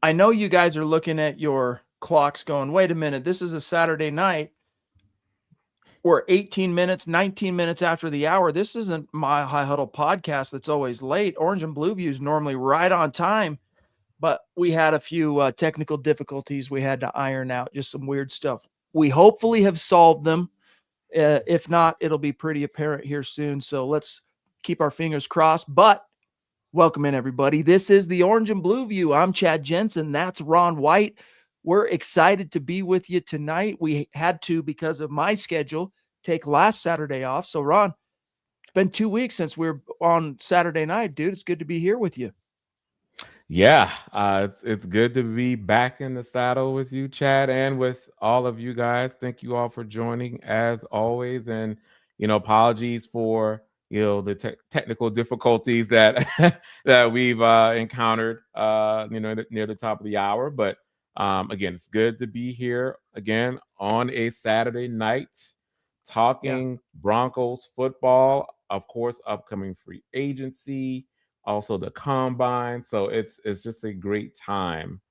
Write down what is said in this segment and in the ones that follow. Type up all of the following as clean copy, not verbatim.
I know you guys are looking at your clocks going, wait a minute, this is a Saturday night. We're 18 minutes, 19 minutes after the hour. This isn't my High Huddle podcast that's always late. Orange and Blue View is normally right on time, but we had a few technical difficulties we had to iron out, just some weird stuff. We hopefully have solved them. If not, it'll be pretty apparent here soon. So let's keep our fingers crossed. But welcome in, everybody. This is the Orange and Blue View. I'm Chad Jensen. That's Ron White. We're excited to be with you tonight. We had to, because of my schedule, take last Saturday off. So, Ron, it's been 2 weeks since we were on Saturday night, dude. It's good to be here with you. Yeah, it's good to be back in the saddle with you, Chad, and with all of you guys. Thank you all for joining as always, and apologies for the technical difficulties that that we've encountered, near the top of the hour. But again, it's good to be here again on a Saturday night, talking Broncos football, of course, upcoming free agency, also the combine. So it's just a great time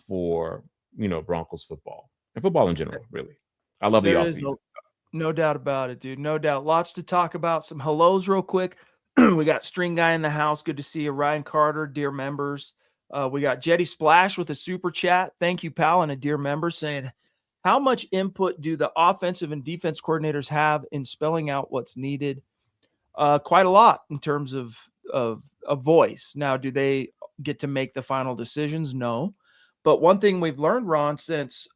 for Broncos football and football in general. Really, I love the There off is season. no doubt about it, dude. No doubt. Lots to talk about. Some hellos real quick. We got String Guy in the house. Good to see you. Ryan Carter, dear members. We got Jetty Splash with a super chat. Thank you, pal, and a dear member saying, how much input do the offensive and defense coordinators have in spelling out what's needed? Quite a lot in terms of a voice. Now, do they get to make the final decisions? No. But one thing we've learned, Ron, since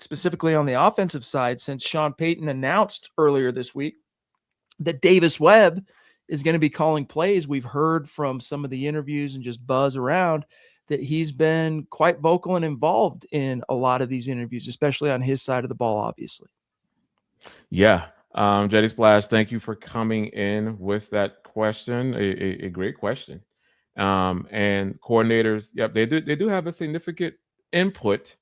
specifically on the offensive side, since Sean Payton announced earlier this week that Davis Webb is going to be calling plays, we've heard from some of the interviews and just buzz around that he's been quite vocal and involved in a lot of these interviews, especially on his side of the ball, obviously. Yeah. Jetty Splash, thank you for coming in with that question. A great question. And coordinators, yep, they do have a significant input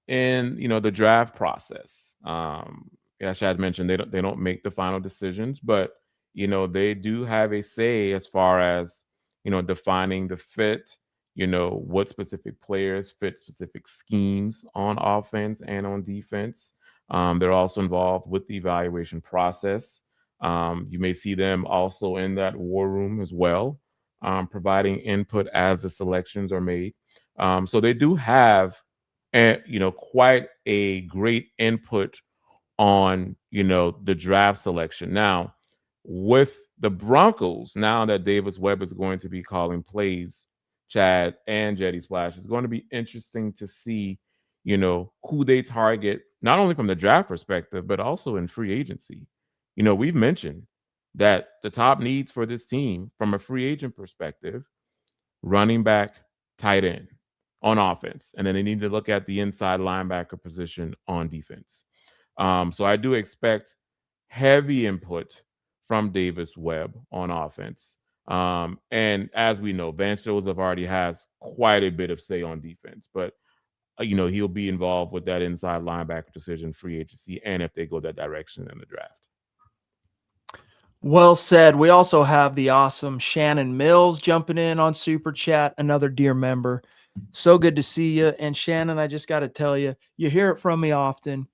in the draft process. As Chad mentioned, they don't make the final decisions, but they do have a say as far as defining the fit. What specific players fit specific schemes on offense and on defense. They're also involved with the evaluation process. You may see them also in that war room as well, providing input as the selections are made. So they do have, quite a great input on, the draft selection. Now, with the Broncos, now that Davis Webb is going to be calling plays, Chad and Jetty Splash, it's going to be interesting to see, who they target, not only from the draft perspective, but also in free agency. We've mentioned that the top needs for this team from a free agent perspective, running back, tight end on offense. And then they need to look at the inside linebacker position on defense. So I do expect heavy input from Davis Webb on offense. And as we know, Vance Joseph already has quite a bit of say on defense, but he'll be involved with that inside linebacker decision, free agency, and if they go that direction in the draft. Well said. We also have the awesome Shannon Mills jumping in on Super Chat, another dear member. So good to see you. And Shannon, I just got to tell you, you hear it from me often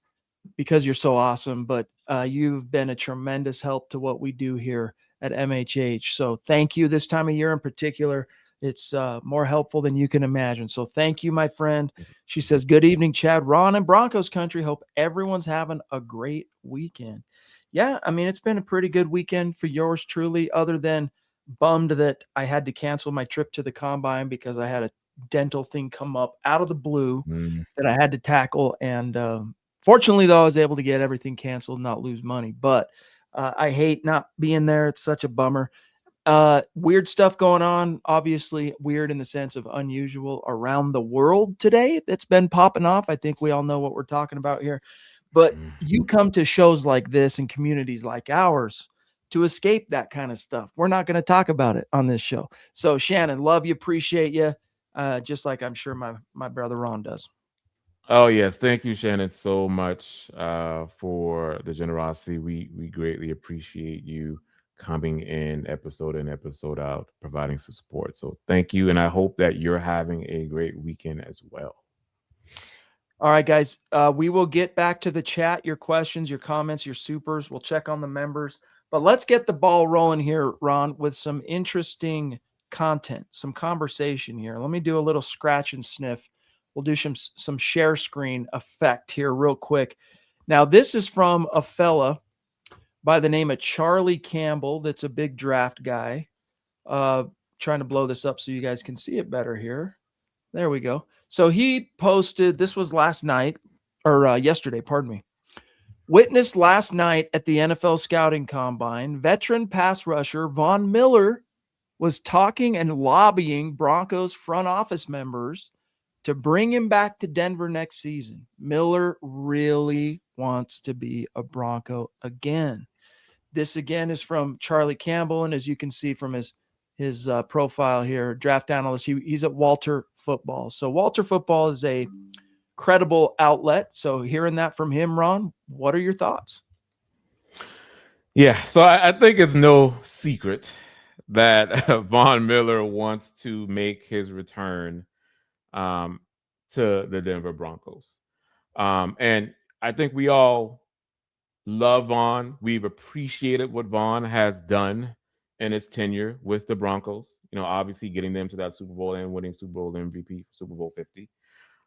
because you're so awesome, but you've been a tremendous help to what we do here at MHH. So thank you this time of year in particular. It's more helpful than you can imagine. So thank you, my friend. She says, good evening, Chad, Ron, and Broncos country. Hope everyone's having a great weekend. Yeah, I mean, it's been a pretty good weekend for yours truly, other than bummed that I had to cancel my trip to the combine because I had a dental thing come up out of the blue that I had to tackle. And fortunately, though, I was able to get everything canceled and not lose money. But I hate not being there. It's such a bummer. Weird stuff going on, obviously weird in the sense of unusual around the world today that's been popping off. I think we all know what we're talking about here. But you come to shows like this and communities like ours to escape that kind of stuff. We're not going to talk about it on this show. So Shannon, love you, appreciate you, just like I'm sure my brother Ron does. Oh yes, thank you, Shannon, so much for the generosity. We greatly appreciate you coming in episode and episode out, providing some support. So thank you. And I hope that you're having a great weekend as well. All right, guys. We will get back to the chat, your questions, your comments, your supers. We'll check on the members. But let's get the ball rolling here, Ron, with some interesting content, some conversation here. Let me do a little scratch and sniff. We'll do some share screen effect here real quick. Now, this is from a fella by the name of Charlie Campbell. That's a big draft guy. Trying to blow this up so you guys can see it better here. There we go. So he posted, this was last night, or yesterday, pardon me. Witnessed last night at the NFL Scouting Combine, veteran pass rusher Von Miller was talking and lobbying Broncos front office members to bring him back to Denver next season. Miller really wants to be a Bronco again. This again is from Charlie Campbell, and as you can see from his profile here, draft analyst, he's at Walter Football. So Walter Football is a credible outlet. So hearing that from him, Ron, what are your thoughts? Yeah, so I think it's no secret that Von Miller wants to make his return to the Denver Broncos. And I think we all love Von. We've appreciated what Von has done in his tenure with the Broncos. You know, obviously getting them to that Super Bowl and winning Super Bowl MVP, Super Bowl 50.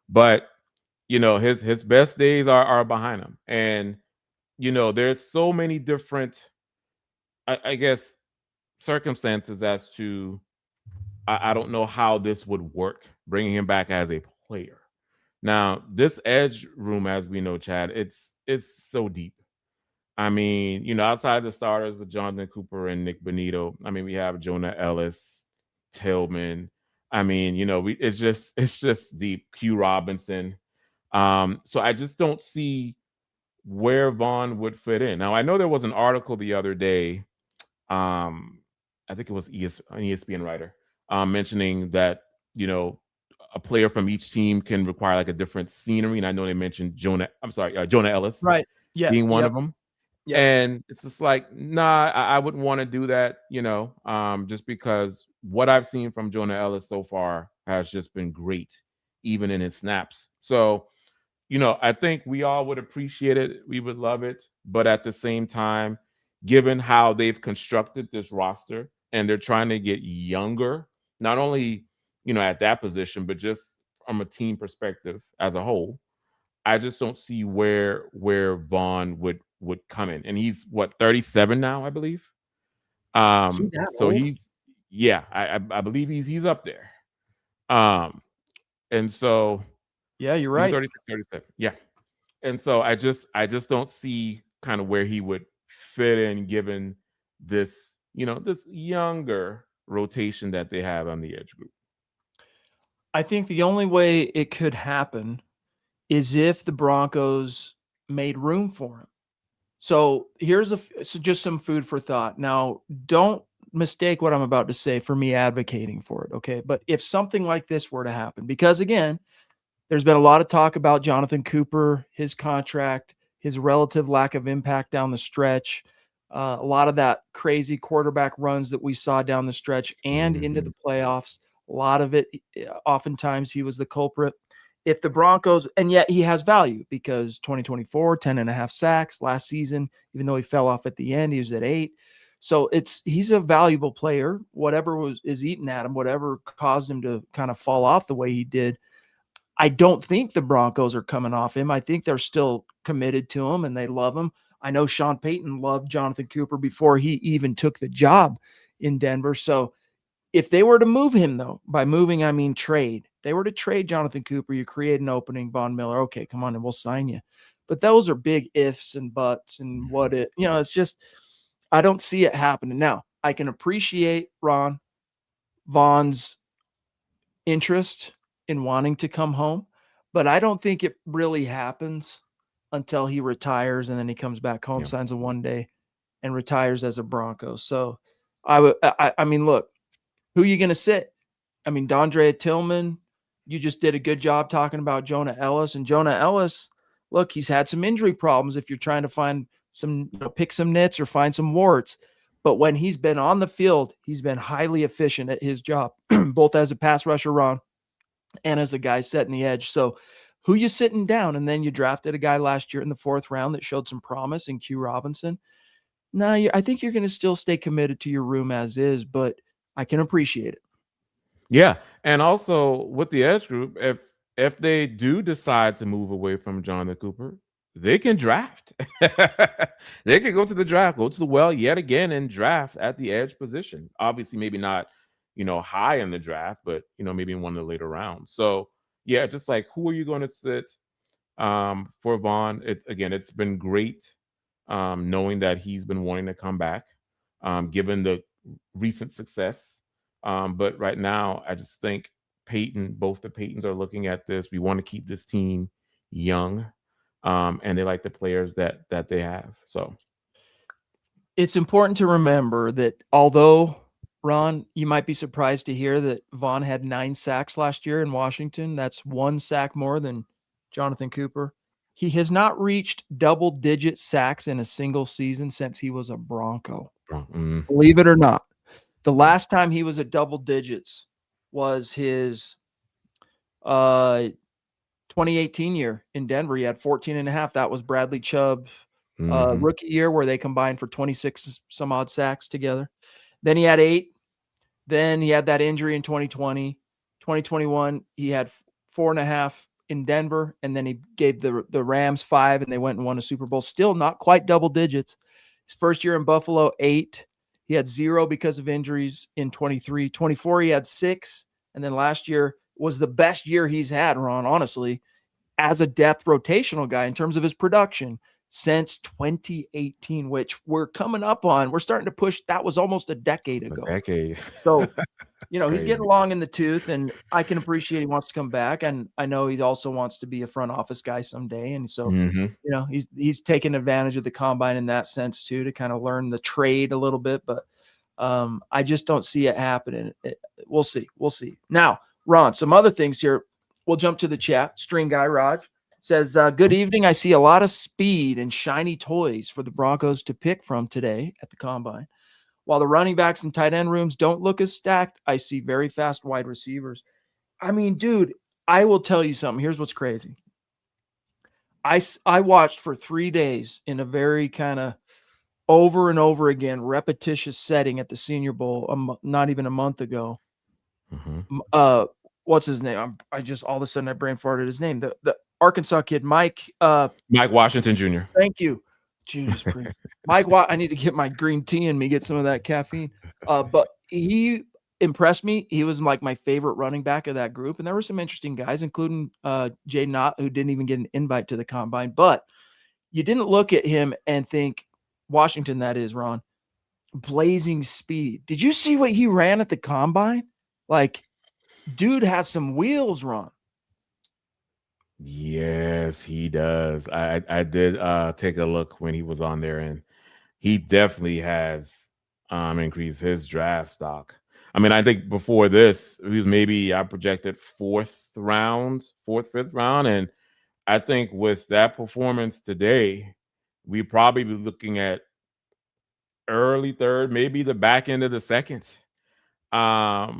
But, you know, his best days are behind him. And, you know, there's so many different, I guess, circumstances as to, I don't know how this would work, bringing him back as a player. Now, this edge room, as we know, Chad, it's so deep. I mean, you know, outside of the starters with Jonathan Cooper and Nick Bonito, I mean, we have Jonah Ellis, Tillman. I mean, you know, it's just deep. Q Robinson. So I just don't see where Von would fit in. Now, I know there was an article the other day. I think it was an ESPN writer mentioning that, you know, a player from each team can require like a different scenery. And I know they mentioned Jonah Ellis, right? Yeah, being one of them. Yep. And it's just like, nah, I wouldn't want to do that, you know, just because what I've seen from Jonah Ellis so far has just been great, even in his snaps. So, you know, I think we all would appreciate it. We would love it. But at the same time, given how they've constructed this roster and they're trying to get younger, not only, you know, at that position, but just from a team perspective as a whole, I just don't see where Von would come in. And he's what, 37 now, I believe. So old? he's, yeah, I believe he's up there. And so yeah, you're right. 36, 37. Yeah. And so I just don't see kind of where he would fit in given this, you know, this younger rotation that they have on the edge group. I think the only way it could happen is if the Broncos made room for him. So here's just some food for thought. Now, don't mistake what I'm about to say for me advocating for it, okay? But if something like this were to happen, because again, there's been a lot of talk about Jonathan Cooper, his contract, his relative lack of impact down the stretch, a lot of that crazy quarterback runs that we saw down the stretch and into the playoffs. A lot of it, oftentimes he was the culprit. If the Broncos, and yet he has value because 2024, 10.5 sacks last season, even though he fell off at the end, he was at 8. So he's a valuable player. Whatever is eating at him, whatever caused him to kind of fall off the way he did, I don't think the Broncos are coming off him. I think they're still committed to him and they love him. I know Sean Payton loved Jonathan Cooper before he even took the job in Denver. So if they were to move him, though, by moving, I mean trade, they were to trade Jonathan Cooper, you create an opening, Von Miller, okay, come on, and we'll sign you. But those are big ifs and buts and what it, you know, it's just, I don't see it happening. Now, I can appreciate Von's interest in wanting to come home, but I don't think it really happens until he retires and then he comes back home, signs a 1-day and retires as a Bronco. So I mean, look, who are you going to sit? I mean, Dondre Tillman, you just did a good job talking about Jonah Ellis. And Jonah Ellis, look, he's had some injury problems if you're trying to find some, you know, pick some nits or find some warts. But when he's been on the field, he's been highly efficient at his job, both as a pass rusher, Ron, and as a guy setting the edge. So who you sitting down? And then you drafted a guy last year in the 4th round that showed some promise in Q Robinson. No, I think you're going to still stay committed to your room as is, but I can appreciate it. Yeah, and also with the edge group, if they do decide to move away from Jonathan Cooper, they can draft. They can go to the draft, go to the well yet again, and draft at the edge position. Obviously, maybe not, high in the draft, but maybe in one of the later rounds. So yeah, just like who are you going to sit for Vaughn? It's been great knowing that he's been wanting to come back, given the recent success. But right now, I just think both the Paytons are looking at this. We want to keep this team young, and they like the players that they have. So it's important to remember that although, Ron, you might be surprised to hear that Vaughn had 9 sacks last year in Washington. That's 1 sack more than Jonathan Cooper. He has not reached double-digit sacks in a single season since he was a Bronco. Believe it or not. The last time he was at double digits was his 2018 year in Denver. He had 14.5. That was Bradley Chubb rookie year where they combined for 26 some odd sacks together. Then he had 8. Then he had that injury in 2020. 2021, he had 4.5 in Denver, and then he gave the Rams 5, and they went and won a Super Bowl. Still not quite double digits. His first year in Buffalo, 8. He had 0 because of injuries in 23. 24, he had 6. And then last year was the best year he's had, Ron, honestly, as a depth rotational guy in terms of his production since 2018, which we're coming up on. We're starting to push. That was almost a decade ago. So, he's getting long in the tooth, and I can appreciate he wants to come back. And I know he also wants to be a front office guy someday. And so, he's taking advantage of the combine in that sense too, to kind of learn the trade a little bit. But I just don't see it happening. We'll see. Now, Ron, some other things here. We'll jump to the chat. String guy Raj says, good evening. I see a lot of speed and shiny toys for the Broncos to pick from today at the combine. While the running backs and tight end rooms don't look as stacked, I see very fast wide receivers. I mean, dude, I will tell you something. Here's what's crazy. I watched for 3 days in a very kind of over and over again repetitious setting at the Senior Bowl, not even a month ago. What's his name? I just all of a sudden I brain farted his name. The Arkansas kid, Mike Washington Jr. Thank you. Jesus Christ. Mike I need to get my green tea in me, get some of that caffeine. But he impressed me. He was like my favorite running back of that group. And there were some interesting guys, including Jay Knott, who didn't even get an invite to the combine. But you didn't look at him and think, Washington, that is, Ron, blazing speed. Did you see what he ran at the combine? Like, dude has some wheels, Ron. Yes, he does. I did take a look when he was on there, and he definitely has increased his draft stock. I mean, I think before this, he was maybe I projected 4th, 5th round. And I think with that performance today, we probably be looking at early 3rd, maybe the back end of the 2nd.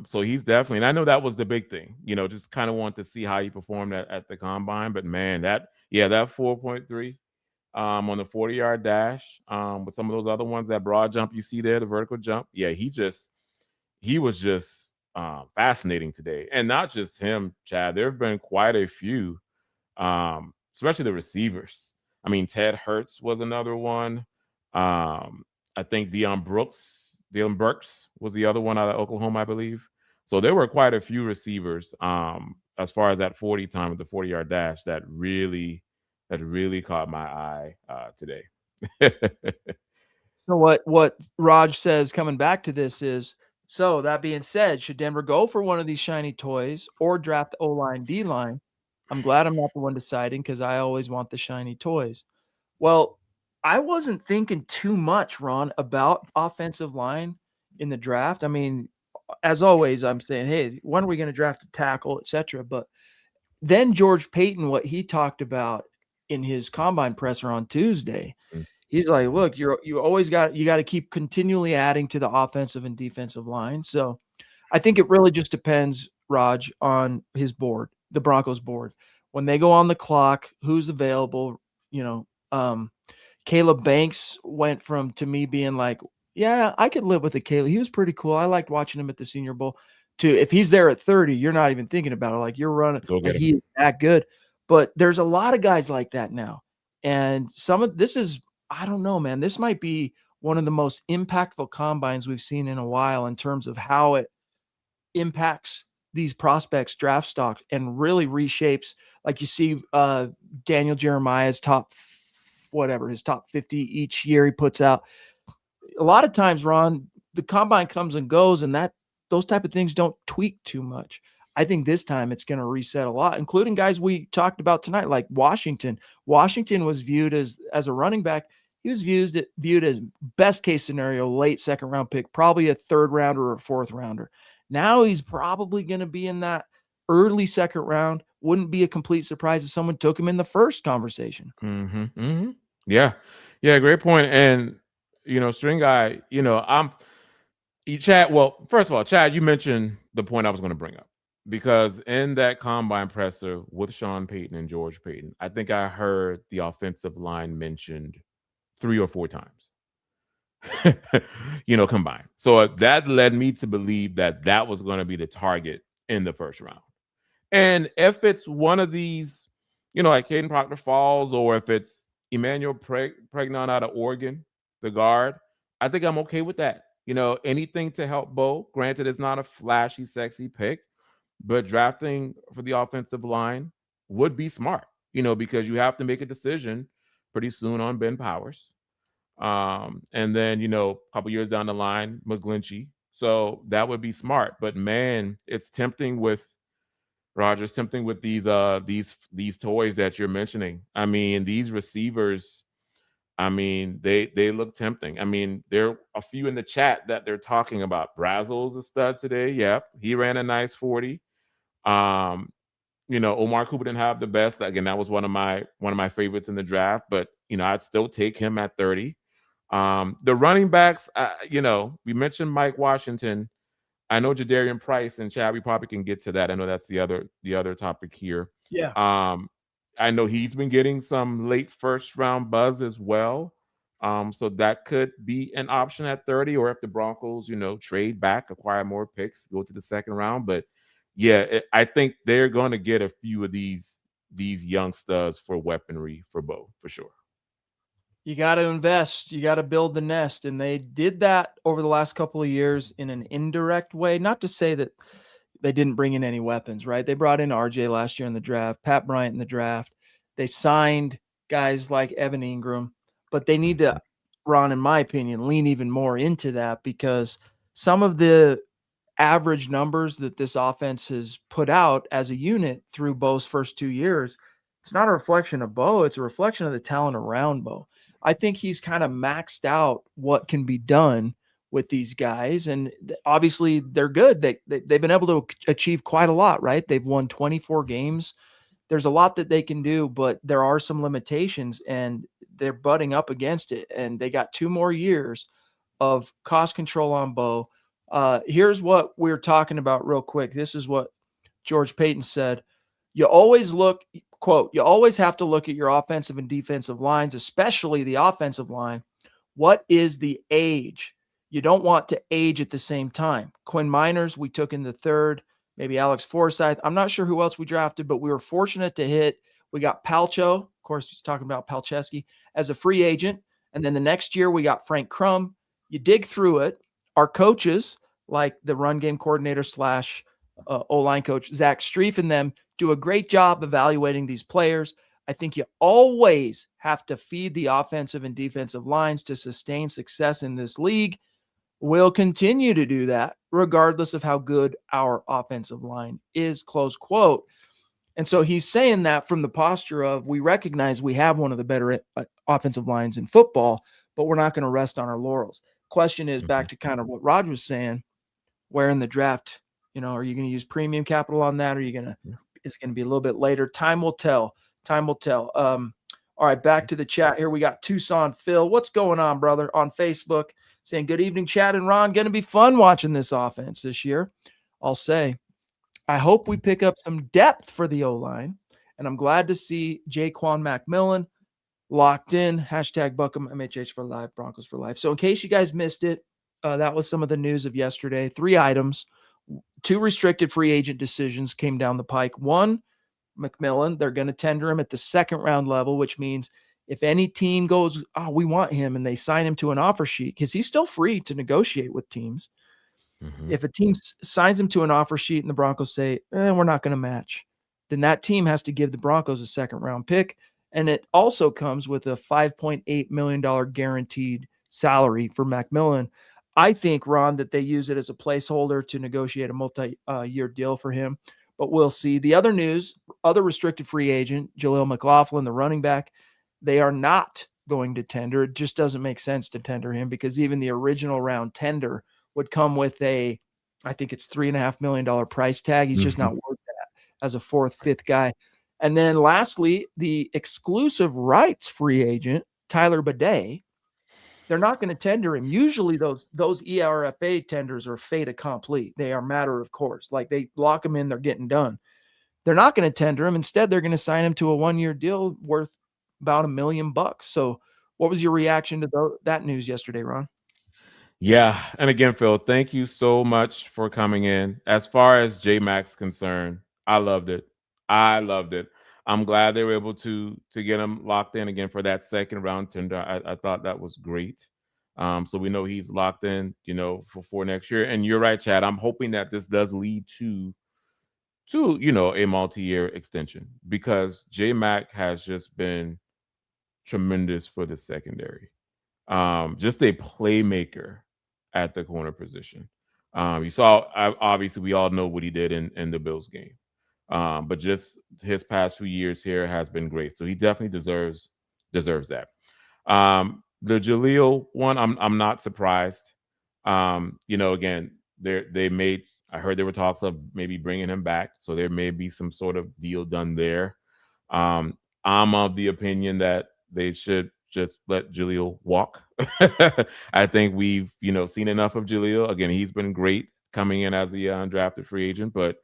So he's definitely, and I know that was the big thing, just kind of want to see how he performed at the combine. But man, that 4.3 on the 40-yard dash, with some of those other ones, that broad jump you see there, the vertical jump. Yeah, he was just fascinating today. And not just him, Chad. There have been quite a few, especially the receivers. I mean, Ted Hurts was another one. I think Dylan Burks was the other one out of Oklahoma, I believe. So there were quite a few receivers as far as that 40 time with the 40-yard dash that really caught my eye today. So what Raj says coming back to this is, so that being said, should Denver go for one of these shiny toys or draft O-line, D-line? I'm glad I'm not the one deciding because I always want the shiny toys. Well, I wasn't thinking too much, Ron, about offensive line in the draft. I mean, as always, I'm saying, hey, when are we going to draft a tackle, et cetera? But then George Paton, what he talked about in his combine presser on Tuesday, He's like, look, you always got to keep continually adding to the offensive and defensive line. So I think it really just depends, Raj, on his board, the Broncos board. When they go on the clock, who's available, Caleb Banks went from, to me, being like, yeah, I could live with a Caleb. He was pretty cool. I liked watching him at the Senior Bowl. To, if he's there at 30, you're not even thinking about it. Like, you're running, Go like, get him. he is that good. But there's a lot of guys like that now. And some of this is, I don't know, man. This might be one of the most impactful combines we've seen in a while in terms of how it impacts these prospects' draft stock and really reshapes. Like, you see Daniel Jeremiah's his top 50 each year he puts out. A lot of times, Ron, the combine comes and goes, and those type of things don't tweak too much. I think this time it's going to reset a lot, including guys we talked about tonight, like Washington. Washington was viewed as a running back. He was viewed as best case scenario, late second round pick, probably a third rounder or a fourth rounder. Now he's probably going to be in that early second round. Wouldn't be a complete surprise if someone took him in the first conversation. Mm-hmm, mm-hmm. Yeah, great point. And String Guy, Chad. Well, first of all, Chad, you mentioned the point I was going to bring up, because in that combine presser with Sean Payton and George Payton, I think I heard the offensive line mentioned 3 or 4 times. Combined. So that led me to believe that was going to be the target in the first round. And if it's one of these, like Caden Proctor Falls, or if it's Emmanuel Pregnon out of Oregon, the guard, I think I'm okay with that. Anything to help Bo. Granted, it's not a flashy, sexy pick, but drafting for the offensive line would be smart, because you have to make a decision pretty soon on Ben Powers. And then, a couple years down the line, McGlinchey. So that would be smart. But man, it's tempting with Rogers, tempting with these toys that you're mentioning. I mean, these receivers, I mean, they look tempting. I mean, there are a few in the chat that they're talking about. Brazel's a stud today. Yep. He ran a nice 40. Omar Cooper didn't have the best. Again, that was one of my favorites in the draft, but I'd still take him at 30. The running backs, we mentioned Mike Washington. I know Jadarian Price, and Chad, we probably can get to that. I know that's the other topic here. Yeah. I know he's been getting some late first round buzz as well. So that could be an option at 30, or if the Broncos, trade back, acquire more picks, go to the second round. But yeah, I think they're going to get a few of these young studs for weaponry for Bo, for sure. You got to invest. You got to build the nest. And they did that over the last couple of years in an indirect way. Not to say that they didn't bring in any weapons, right? They brought in RJ last year in the draft, Pat Bryant in the draft. They signed guys like Evan Ingram, but they need to, Ron, in my opinion, lean even more into that, because some of the average numbers that this offense has put out as a unit through Bo's first 2 years, it's not a reflection of Bo. It's a reflection of the talent around Bo. I think he's kind of maxed out what can be done with these guys. And obviously they're good. They've been able to achieve quite a lot, right? They've won 24 games. There's a lot that they can do, but there are some limitations, and they're butting up against it. And they got 2 more years of cost control on Bo. Here's what we're talking about real quick. This is what George Payton said. You always have to look at your offensive and defensive lines, especially the offensive line. What is the age? You don't want to age at the same time. Quinn Miners, we took in the 3rd, maybe Alex Forsyth. I'm not sure who else we drafted, but we were fortunate to hit. We got Palcho. Of course, he's talking about Palczewski as a free agent. And then the next year we got Frank Crum. You dig through it. Our coaches, like the run game coordinator / O-line coach, Zach Streif, and them do a great job evaluating these players. I think you always have to feed the offensive and defensive lines to sustain success in this league. We'll continue to do that regardless of how good our offensive line is, close quote. And so he's saying that from the posture of, we recognize we have one of the better offensive lines in football, but we're not going to rest on our laurels. Question is, back to kind of what Rod was saying, where in the draft, are you going to use premium capital on that? Or is it going to be a little bit later? Time will tell. All right, back to the chat here. We got Tucson Phil. What's going on, brother? On Facebook saying, good evening, Chad and Ron. Going to be fun watching this offense this year. I'll say, I hope we pick up some depth for the O-line, and I'm glad to see Jaquan McMillan locked in. Hashtag Buckham MHH for life, Broncos for life. So in case you guys missed it, that was some of the news of yesterday. 3 items, 2 restricted free agent decisions came down the pike. One, McMillan, they're going to tender him at the second round level, which means if any team goes, oh, we want him, and they sign him to an offer sheet, because he's still free to negotiate with teams. If a team signs him to an offer sheet and the Broncos say, we're not going to match, then that team has to give the Broncos a second round pick. And it also comes with a $5.8 million guaranteed salary for McMillan. I think, Ron, that they use it as a placeholder to negotiate a multi-year deal for him, but we'll see. The other news, other restricted free agent, Jaleel McLaughlin, the running back, they are not going to tender. It just doesn't make sense to tender him because even the original round tender would come with I think it's $3.5 million price tag. He's just not worth that as a 4th, 5th guy. And then lastly, the exclusive rights free agent, Tyler Bidet, they're not going to tender him. Usually those ERFA tenders are fait accompli. They are matter of course. Like they lock him in, they're getting done. They're not going to tender him. Instead, they're going to sign him to a 1-year deal worth about $1 million. So what was your reaction to that news yesterday, Ron? Yeah. And again, Phil, thank you so much for coming in. As far as J-Mac's concerned, I loved it. I'm glad they were able to get him locked in again for that second round tender. I thought that was great. So we know he's locked in, for next year. And you're right, Chad. I'm hoping that this does lead to a multi-year extension because J-Mac has just been tremendous for the secondary. Just a playmaker at the corner position. You saw, obviously, we all know what he did in the Bills game. But just his past few years here has been great. So he definitely deserves that. The Jaleel one, I'm not surprised. Again, I heard there were talks of maybe bringing him back. So there may be some sort of deal done there. I'm of the opinion that they should just let Jaleel walk. I think we've, seen enough of Jaleel. Again, he's been great coming in as the undrafted free agent, but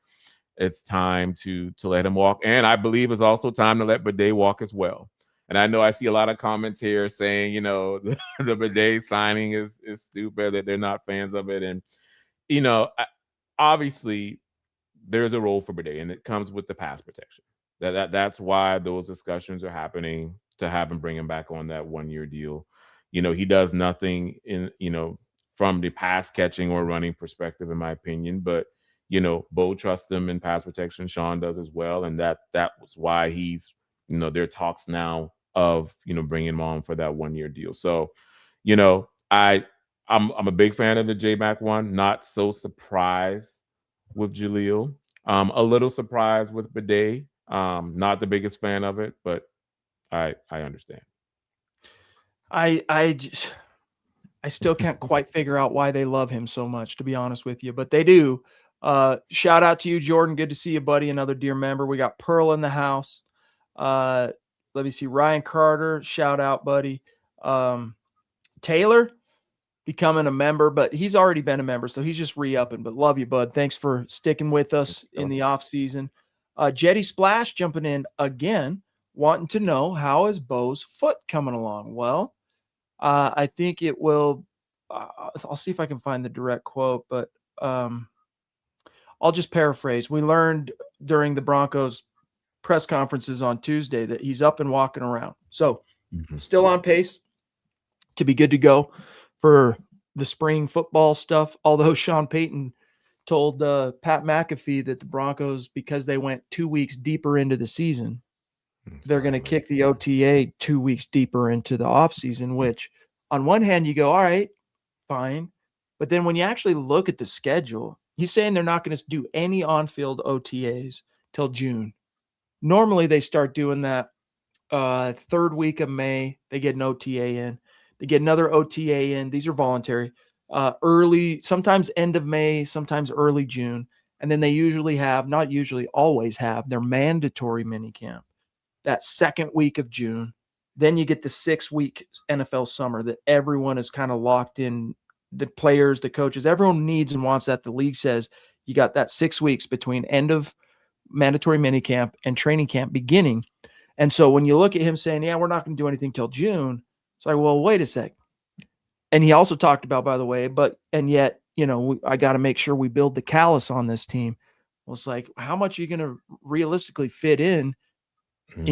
it's time to let him walk. And I believe it's also time to let Bidet walk as well. And I know I see a lot of comments here saying, the Bidet signing is stupid, that they're not fans of it. And, obviously there's a role for Bidet and it comes with the pass protection. That's why those discussions are happening to have him bring him back on that 1-year deal. He does nothing from the pass catching or running perspective, in my opinion, but Bo trusts him in pass protection. Sean does as well. And that was why he's, there are talks now of, bringing him on for that 1-year deal. So, I'm a big fan of the J-Mac one, not so surprised with Jaleel. A little surprised with Bidet. Not the biggest fan of it, but I understand. I still can't quite figure out why they love him so much, to be honest with you, but they do. Shout out to you, Jordan. Good to see you, buddy. Another dear member. We got Pearl in the house. Let me see. Ryan Carter. Shout out, buddy. Taylor becoming a member, but he's already been a member, so he's just re-upping. But love you, bud. Thanks for sticking with us in the off season. Jetty Splash jumping in again, wanting to know how is Bo's foot coming along. Well, I think it will. I'll see if I can find the direct quote, but I'll just paraphrase. We learned during the Broncos press conferences on Tuesday that he's up and walking around. So still on pace to be good to go for the spring football stuff. Although Sean Payton told Pat McAfee that the Broncos, because they went 2 weeks deeper into the season, they're going to kick the OTA 2 weeks deeper into the offseason, which on one hand you go, all right, fine. But then when you actually look at the schedule, he's saying they're not going to do any on-field OTAs till June. Normally they start doing that third week of May. They get an OTA in. They get another OTA in. These are voluntary. Early, sometimes end of May, sometimes early June. And then they usually have, not usually, always have their mandatory minicamp that second week of June. Then you get the 6-week NFL summer that everyone is kind of locked in. The players, the coaches, everyone needs and wants that. The league says you got that 6 weeks between end of mandatory minicamp and training camp beginning. And so when you look at him saying, yeah, we're not going to do anything till June, it's like, well, wait a sec. And he also talked about, by the way, and yet, I got to make sure we build the callus on this team. Well, it's like, how much are you going to realistically fit in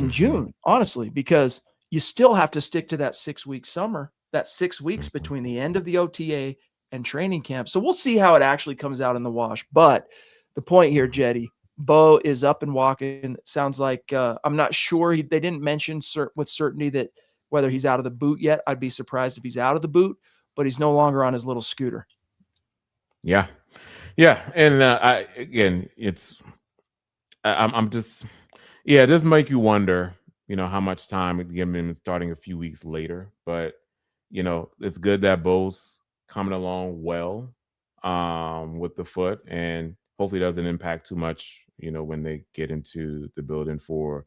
June, honestly, because you still have to stick to that 6-week summer, that 6 weeks between the end of the OTA and training camp. So we'll see how it actually comes out in the wash. But the point here, Jetty, Bo is up and walking. Sounds like I'm not sure. They didn't mention with certainty that whether he's out of the boot yet. I'd be surprised if he's out of the boot, but he's no longer on his little scooter. Yeah. And I'm just, it does make you wonder, how much time it give him starting a few weeks later. But, it's good that Bo's coming along well with the foot, and hopefully doesn't impact too much, when they get into the building for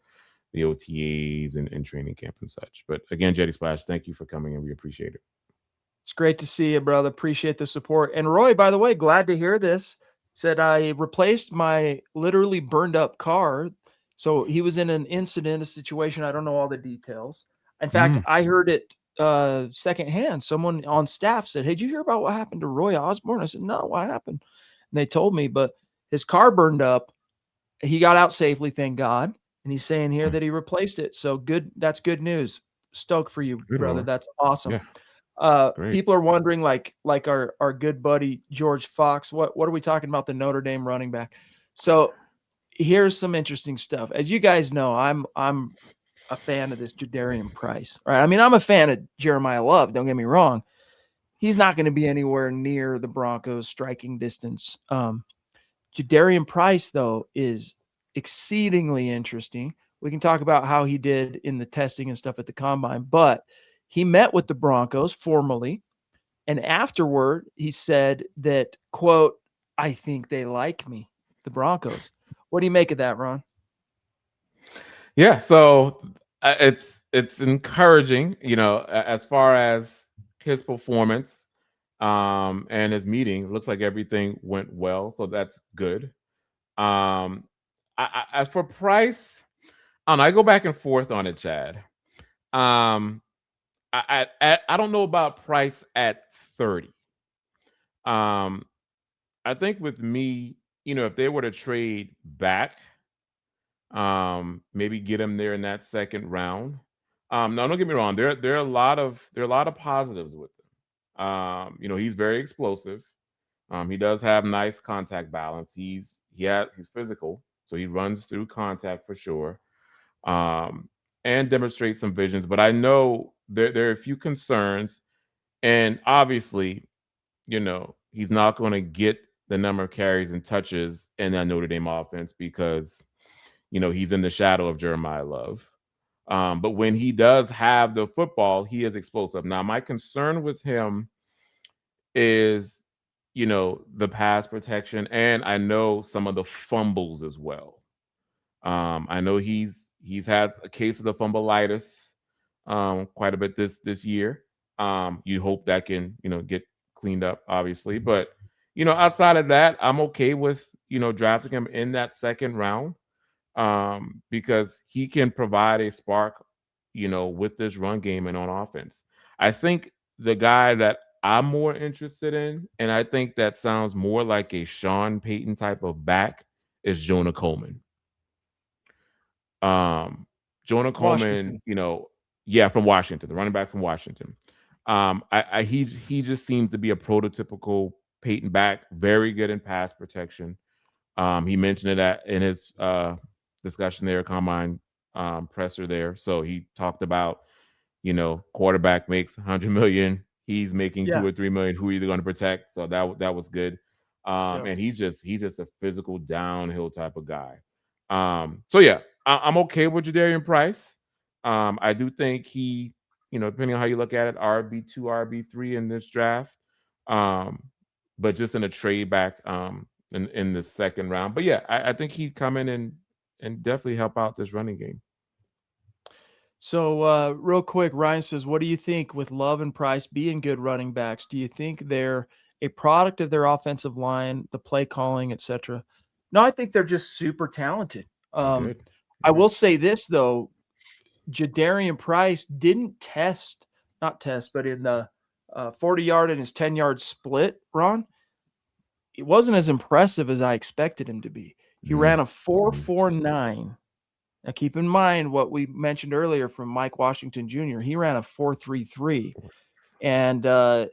the OTAs and training camp and such. But again, Jetty Splash, thank you for coming in. We appreciate it. It's great to see you, brother. Appreciate the support. And Roy, by the way, glad to hear this. Said I replaced my literally burned up car. So he was in an incident, a situation. I don't know all the details. In fact, I heard it secondhand. Someone on staff said, hey, did you hear about what happened to Roy Osborne? I said, no, what happened? And they told me, but his car burned up. He got out safely, thank God. And he's saying here that he replaced it. So good. That's good news. Stoked for you, brother. That's awesome. Yeah. People are wondering, like our good buddy George Fox, what are we talking about, the Notre Dame running back? So here's some interesting stuff. As you guys know, I'm a fan of this Jadarian Price, right? I mean, I'm a fan of Jeremiah Love. Don't get me wrong. He's not going to be anywhere near the Broncos striking distance. Jadarian Price, though, is exceedingly interesting. We can talk about how he did in the testing and stuff at the combine, but he met with the Broncos formally, and afterward he said that, quote, I think they like me, the Broncos. What do you make of that, Ron? Yeah, so it's encouraging, as far as his performance and his meeting. It looks like everything went well, so that's good. As for Price, I go back and forth on it, Chad. I don't know about Price at 30. I think with me, if they were to trade back, maybe get him there in that second round. No, don't get me wrong. There are a lot of positives with him. He's very explosive. He does have nice contact balance. He's physical, so he runs through contact for sure. And demonstrates some visions. But I know there are a few concerns, and obviously, he's not going to get the number of carries and touches in that Notre Dame offense because he's in the shadow of Jeremiah Love. But when he does have the football, he is explosive. Now, my concern with him is, the pass protection, and I know some of the fumbles as well. I know he's had a case of the fumbleitis quite a bit this year. You hope that can, get cleaned up, obviously. But, outside of that, I'm okay with, drafting him in that second round because he can provide a spark, with this run game and on offense. I think the guy that I'm more interested in, and I think that sounds more like a Sean Payton type of back, is Jonah Coleman. Jonah Coleman, Washington. From Washington, the running back from Washington. He just seems to be a prototypical Peyton back, very good in pass protection. He mentioned it in his discussion there, combine presser there. So he talked about, quarterback makes 100 million. He's making 2 or 3 million. Who are you going to protect? So that was good. And he's just a physical downhill type of guy. I'm okay with Jadarian Price. I do think he, depending on how you look at it, RB2, RB3 in this draft. But just in a trade back in the second round. But yeah, I think he'd come in and definitely help out this running game. So, real quick, Ryan says, what do you think with Love and Price being good running backs? Do you think they're a product of their offensive line, the play calling, etc.? No, I think they're just super talented. They're good. I Yeah. will say this, though. Jadarian Price didn't not test, but in the 40-yard and his 10-yard split, Ron, it wasn't as impressive as I expected him to be. He ran a 4.49. Now, keep in mind what we mentioned earlier from Mike Washington Jr. He ran a 4.33, and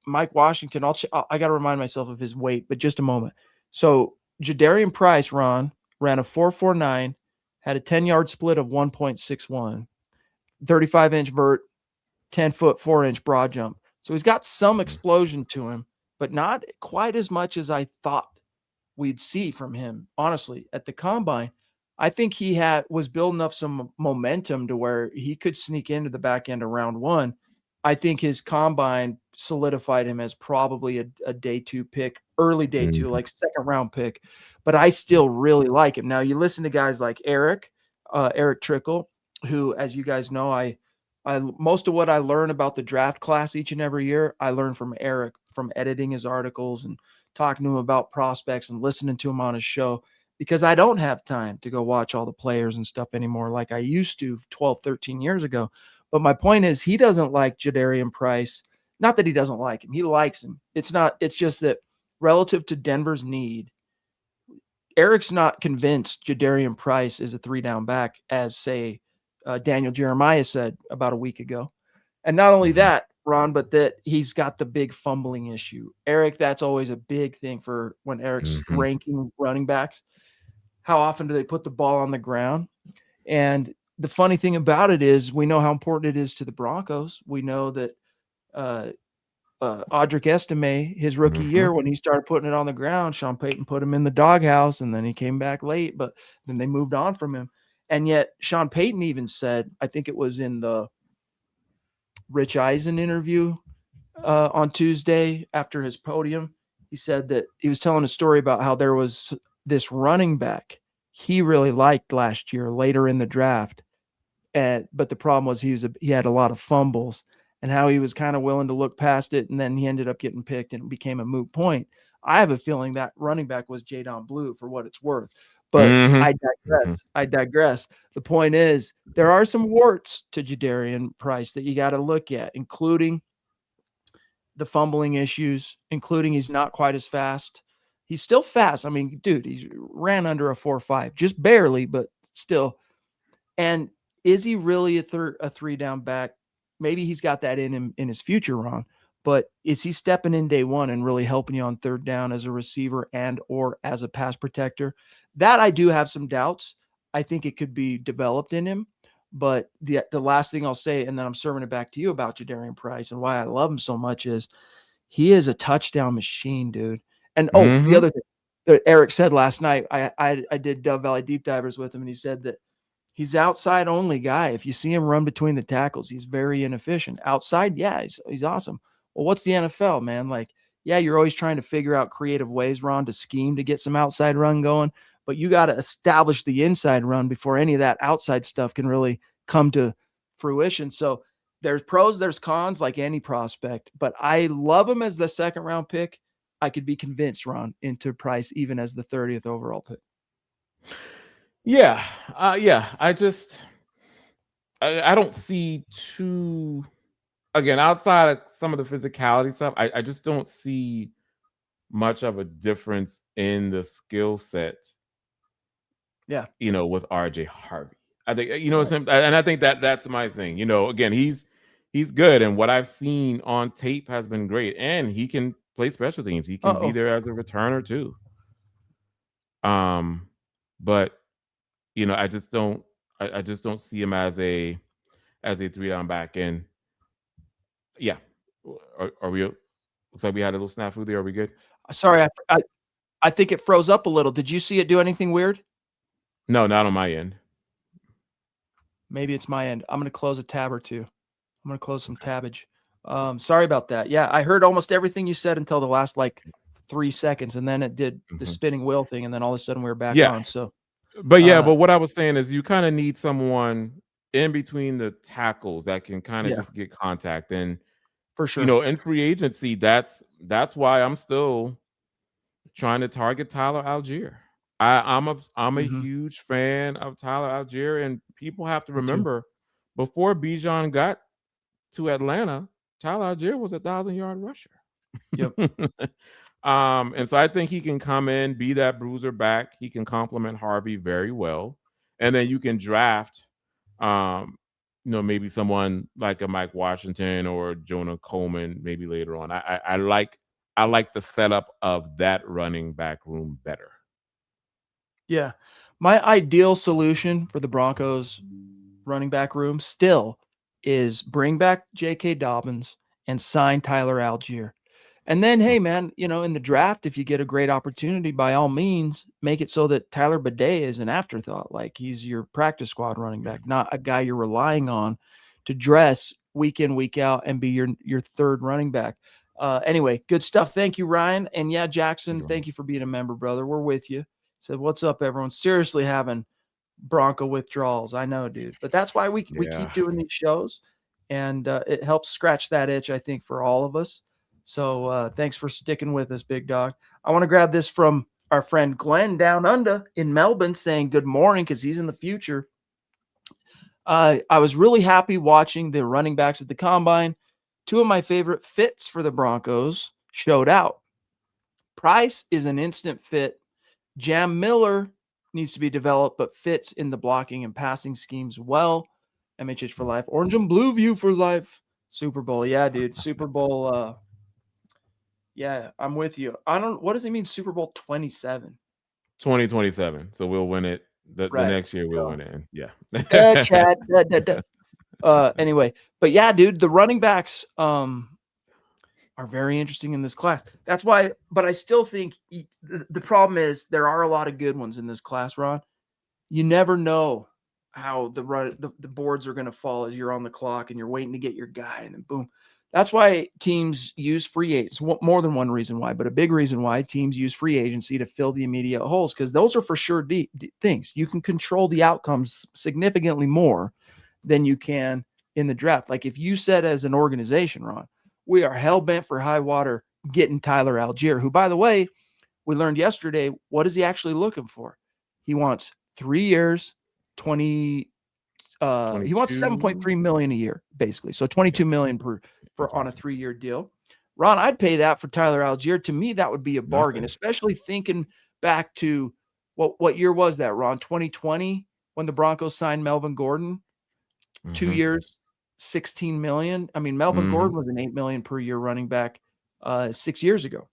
Mike Washington. I got to remind myself of his weight, but just a moment. So Jadarian Price, Ron, ran a 4.49, had a 10-yard split of 1.61, 35-inch vert, 10-foot 4-inch broad jump. So he's got some explosion to him, but not quite as much as I thought we'd see from him. Honestly, at the combine, I think he was building up some momentum to where he could sneak into the back end of round one. I think his combine solidified him as probably a day two pick, early day two, like second round pick. But I still really like him. Now you listen to guys like Eric Trickle, who, as you guys know, I most of what I learn about the draft class each and every year, I learn from Eric, from editing his articles and talking to him about prospects and listening to him on his show, because I don't have time to go watch all the players and stuff anymore like I used to 12, 13 years ago. But my point is, he doesn't like Jadarian Price. Not that he doesn't like him. He likes him. It's just that relative to Denver's need, Eric's not convinced Jadarian Price is a 3-down back, as, say, Daniel Jeremiah said about a week ago. And not only that, Ron, but that he's got the big fumbling issue. Eric, that's always a big thing for when Eric's ranking running backs. How often do they put the ball on the ground? And the funny thing about it is, we know how important it is to the Broncos. We know that Audric Estime, his rookie year, when he started putting it on the ground, Sean Payton put him in the doghouse, and then he came back late, but then they moved on from him. And yet Sean Payton even said, I think it was in the Rich Eisen interview on Tuesday after his podium, he said that he was telling a story about how there was this running back he really liked last year later in the draft. But the problem was he had a lot of fumbles, and how he was kind of willing to look past it, and then he ended up getting picked and it became a moot point. I have a feeling that running back was Jadon Blue, for what it's worth. But I digress. The point is, there are some warts to Jadarian Price that you got to look at, including the fumbling issues, including he's not quite as fast. He's still fast. I mean, dude, he ran under a 4.5, just barely, but still. And is he really a 3-down back? Maybe he's got that in him in his future, Ron. But is he stepping in day one and really helping you on third down as a receiver and or as a pass protector? That I do have some doubts. I think it could be developed in him. But the last thing I'll say, and then I'm serving it back to you about Jadarian Price and why I love him so much, is he is a touchdown machine, dude. And the other thing that Eric said last night, I did Dove Valley Deep Divers with him, and he said that he's outside only guy. If you see him run between the tackles, he's very inefficient. Outside, yeah, he's awesome. Well, what's the NFL, man? Like, yeah, you're always trying to figure out creative ways, Ron, to scheme to get some outside run going, but you got to establish the inside run before any of that outside stuff can really come to fruition. So there's pros, there's cons, like any prospect, but I love him as the second round pick. I could be convinced, Ron, into Price even as the 30th overall pick. Yeah. I don't see too, again, outside of some of the physicality stuff, I just don't see much of a difference in the skill set. Yeah. With RJ Harvey. I think, what I'm saying? And I think that's my thing. Again, he's good, and what I've seen on tape has been great, and he can play special teams. He can be there as a returner too. But I just don't see him as a 3-down back. And yeah, are we? Looks like we had a little snafu there. Are we good? Sorry, I think it froze up a little. Did you see it do anything weird? No, not on my end. Maybe it's my end. I'm going to close a tab or two. I'm going to close some tabbage. Sorry about that. Yeah, I heard almost everything you said until the last 3 seconds, and then it did the spinning wheel thing, and then all of a sudden we were back on. So, but what I was saying is, you kind of need someone in between the tackles that can kind of Yeah, just get contact. And for sure. in free agency, that's why I'm still trying to target Tyler Algier. I'm a Mhm. huge fan of Tyler Algier, and people have to Me too. remember before Bijan got to Atlanta, Tyler Algier was a 1,000-yard rusher. Yep. And so I think he can come in, be that bruiser back. He can complement Harvey very well, and then you can draft, um, maybe someone like a Mike Washington or Jonah Coleman maybe later on. I like the setup of that running back room better. Yeah. My ideal solution for the Broncos running back room still is bring back J.K. Dobbins and sign Tyler Algier. And then, hey, man, in the draft, if you get a great opportunity, by all means, make it so that Tyler Bidet is an afterthought. Like he's your practice squad running back, not a guy you're relying on to dress week in, week out and be your third running back. Anyway, good stuff. Thank you, Ryan. And yeah, Jackson, thank you for being a member, brother. We're with you. Said, what's up, everyone? Seriously having Bronco withdrawals. I know, dude. But that's why we keep Yeah. doing these shows. And it helps scratch that itch, I think, for all of us. So thanks for sticking with us, big dog. I want to grab this from our friend Glenn down under in Melbourne saying good morning because he's in the future. I was really happy watching the running backs at the combine. Two of my favorite fits for the Broncos showed out. Price is an instant fit. Jam Miller needs to be developed, but fits in the blocking and passing schemes well. MHH for life. Orange and blue view for life. Super Bowl. Yeah, dude. Super Bowl. Yeah, I'm with you. What does it mean, Super Bowl 27? 2027. So we'll win it. The Right. next year we'll Go. win it. Yeah. Chad. Anyway, but yeah, dude, the running backs are very interesting in this class. That's why, but I still think the problem is there are a lot of good ones in this class, Ron. You never know how the boards are going to fall as you're on the clock and you're waiting to get your guy, and then boom. That's why teams use free agents. More than one reason why, but a big reason why teams use free agency to fill the immediate holes, because those are for sure things. You can control the outcomes significantly more than you can in the draft. Like if you said as an organization, Ron, we are hell bent for high water getting Tyler Algier, who, by the way, we learned yesterday, what is he actually looking for? He wants 3 years, 20 he wants 22. 7.3 million a year, basically. So Yeah. 22 million for on a 3-year deal. Ron, I'd pay that for Tyler Algier. To me, that would be a It's bargain, nothing. especially thinking back to what year was that, Ron? 2020 when the Broncos signed Melvin Gordon, 2 Mhm. years, 16 million. I mean, Melvin Mhm. Gordon was an 8 million per year running back 6 years ago.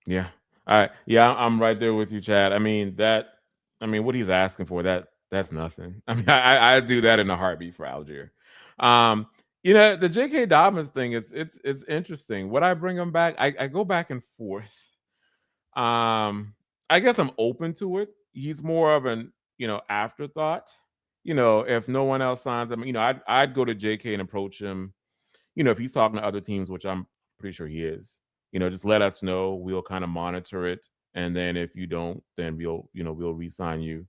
Yeah. All right. Yeah, I'm right there with you, Chad. What he's asking for, that's nothing. I mean, I do that in a heartbeat for Algier. Um, the J.K. Dobbins thing, it's interesting. Would I bring him back? I go back and forth. I guess I'm open to it. He's more of an, afterthought. If no one else signs him, I'd go to JK and approach him. If he's talking to other teams, which I'm pretty sure he is, just let us know. We'll kind of monitor it. And then if you don't, then we'll re-sign you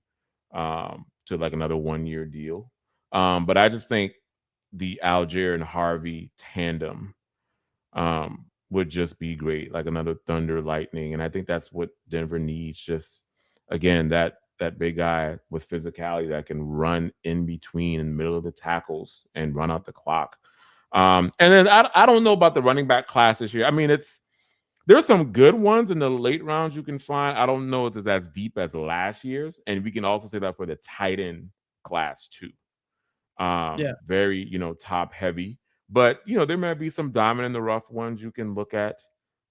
to like another 1-year deal. But I just think the Algier and Harvey tandem would just be great, like another thunder lightning. And I think that's what Denver needs. Just again, that big guy with physicality that can run in between in the middle of the tackles and run out the clock. And then I don't know about the running back class this year. I mean, there's some good ones in the late rounds you can find. I don't know if it's as deep as last year's, and we can also say that for the tight end class too. Yeah. Very, top heavy. But there might be some diamond in the rough ones you can look at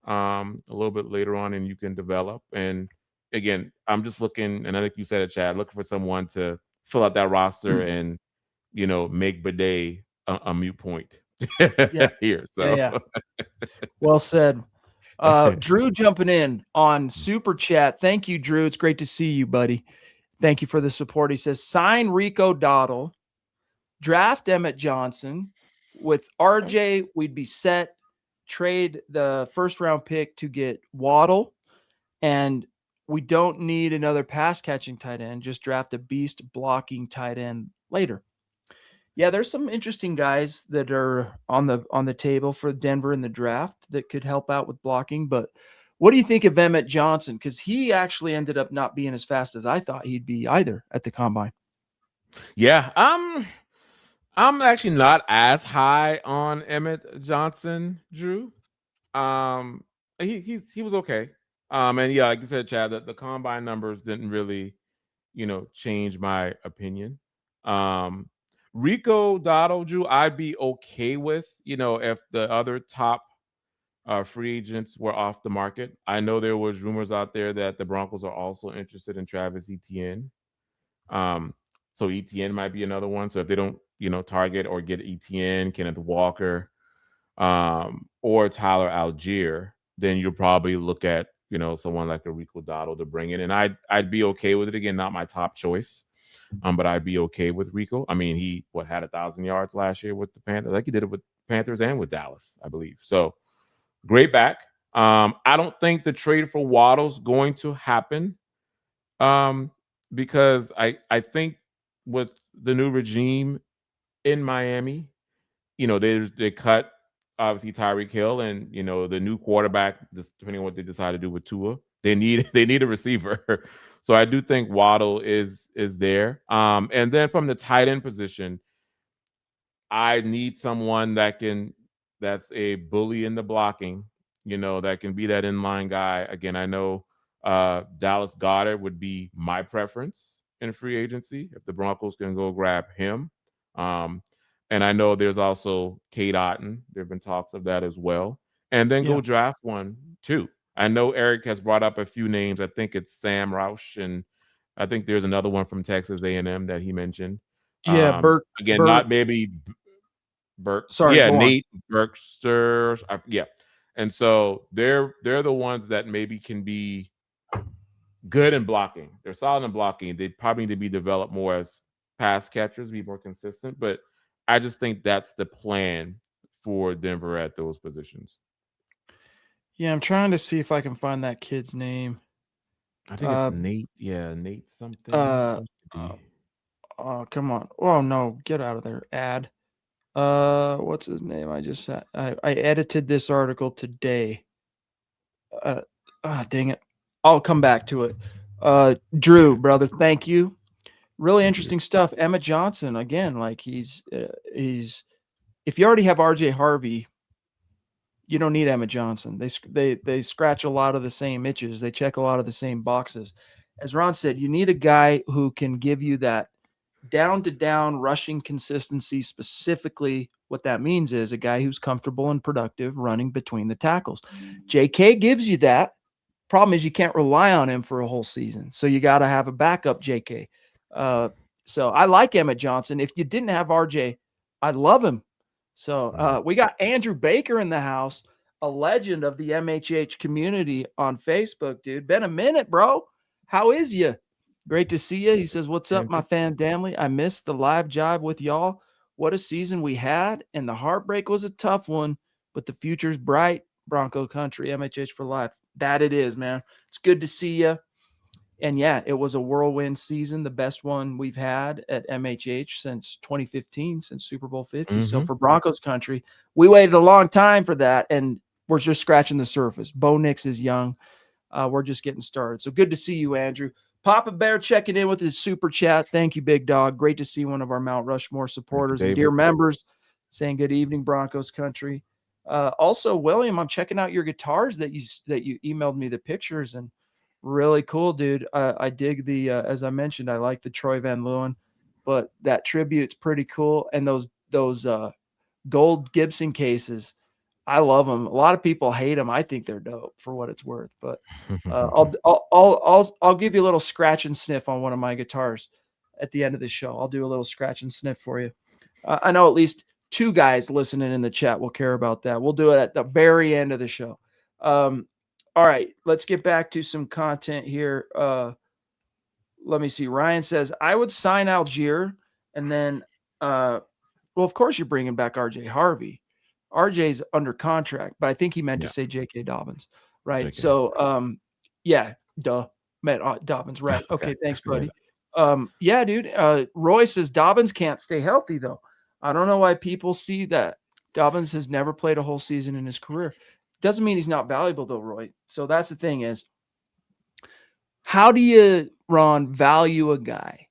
a little bit later on and you can develop. And again, I'm just looking, and I think you said it, Chad, looking for someone to fill out that roster and make Bidet a mute point Yeah. here. Yeah. So Yeah. Well said. Drew jumping in on Super Chat. Thank you, Drew. It's great to see you, buddy. Thank you for the support. He says, sign Rico Dottle, draft Emmett Johnson. With RJ, we'd be set. Trade the first round pick to get Waddle. And we don't need another pass catching tight end. Just draft a beast blocking tight end later. Yeah, there's some interesting guys that are on the table for Denver in the draft that could help out with blocking. But what do you think of Emmett Johnson? Because he actually ended up not being as fast as I thought he'd be either at the combine. Yeah, I'm actually not as high on Emmett Johnson, Drew. Um, he was okay. And yeah, like you said, Chad, the combine numbers didn't really, change my opinion. Um, Rico Dotto, Drew, I'd be okay with, if the other top free agents were off the market. I know there was rumors out there that the Broncos are also interested in Travis Etienne. Um, so Etienne might be another one. So if they don't, target or get Etienne, Kenneth Walker, or Tyler Algier, then you'll probably look at, someone like a Rico Dotto to bring in. And I'd be okay with it. Again, not my top choice. But I'd be okay with Rico. I mean, he had 1,000 yards last year with the Panthers. Like he did it with Panthers and with Dallas, I believe. So great back. I don't think the trade for Waddle's going to happen. Because I think with the new regime in Miami, they cut obviously Tyreek Hill and the new quarterback, depending on what they decide to do with Tua, they need a receiver. So I do think Waddle is there. And then from the tight end position, I need someone that's a bully in the blocking, that can be that inline guy. Again, I know Dallas Goedert would be my preference in free agency if the Broncos can go grab him. Um, and I know there's also Kate Otten. There have been talks of that as well. And then Yeah. go draft one too. I know Eric has brought up a few names. I think it's Sam Roush, and I think there's another one from Texas A&M that he mentioned. Yeah, Again, not maybe Burke. Sorry, Yeah, go on. Nate Berkster. Yeah. And so they're the ones that maybe can be good in blocking. They're solid in blocking. They probably need to be developed more as pass catchers, be more consistent. But I just think that's the plan for Denver at those positions. Yeah, I'm trying to see if I can find that kid's name. I think it's Uh, Nate. Yeah, Nate something. uh, oh, come on. Oh no, get out of there. Ad. What's his name? I edited this article today. Dang it. I'll come back to it. Drew, brother, thank you. Really Thank you. interesting stuff. Emmett Johnson, again, like he's if you already have RJ Harvey, you don't need Emmett Johnson. They scratch a lot of the same itches. They check a lot of the same boxes. As Ron said, you need a guy who can give you that down to down rushing consistency. Specifically, what that means is a guy who's comfortable and productive running between the tackles. JK gives you that. Problem is you can't rely on him for a whole season. So you got to have a backup JK. So I like Emmett Johnson. If you didn't have RJ, I'd love him. So we got Andrew Baker in the house, a legend of the MHH community on Facebook, dude. Been a minute, bro. How is you? Great to see you. He says, "What's up, my fan family? I missed the live jive with y'all. What a season we had, and the heartbreak was a tough one, but the future's bright. Bronco country, MHH for life. That it is, man. It's good to see you. And yeah, it was a whirlwind season, the best one we've had at MHH since 2015, since Super Bowl 50. So for Broncos country, we waited a long time for that, and we're just scratching the surface. Bo Nix is young. We're just getting started. So good to see you, Andrew. Papa Bear checking in with his super chat. Thank you, big dog. Great to see one of our Mount Rushmore supporters and dear members saying good evening, Broncos country. Also, William, I'm checking out your guitars that you emailed me the pictures, and really cool, dude. I dig the as I mentioned, I like the Troy Van Leeuwen, but that tribute's pretty cool. And those gold Gibson cases, I love them. A lot of people hate them. I think they're dope for what it's worth. But I'll give you a little scratch and sniff on one of my guitars at the end of the show. I'll do a little scratch and sniff for you. I know at least two guys listening in the chat will care about that. We'll do it at the very end of the show. All right, let's get back to some content here. Let me see. Ryan says, I would sign Algier, and then, well, of course you're bringing back RJ Harvey. RJ's under contract, but I think he meant to say J.K. Dobbins, right? JK. So, yeah, duh, Matt Dobbins, right? Okay, thanks, buddy. Yeah, dude. Roy says Dobbins can't stay healthy though. I don't know why people see that. Dobbins has never played a whole season in his career. Doesn't mean he's not valuable though, Roy. So that's the thing is, how do you, Ron, value a guy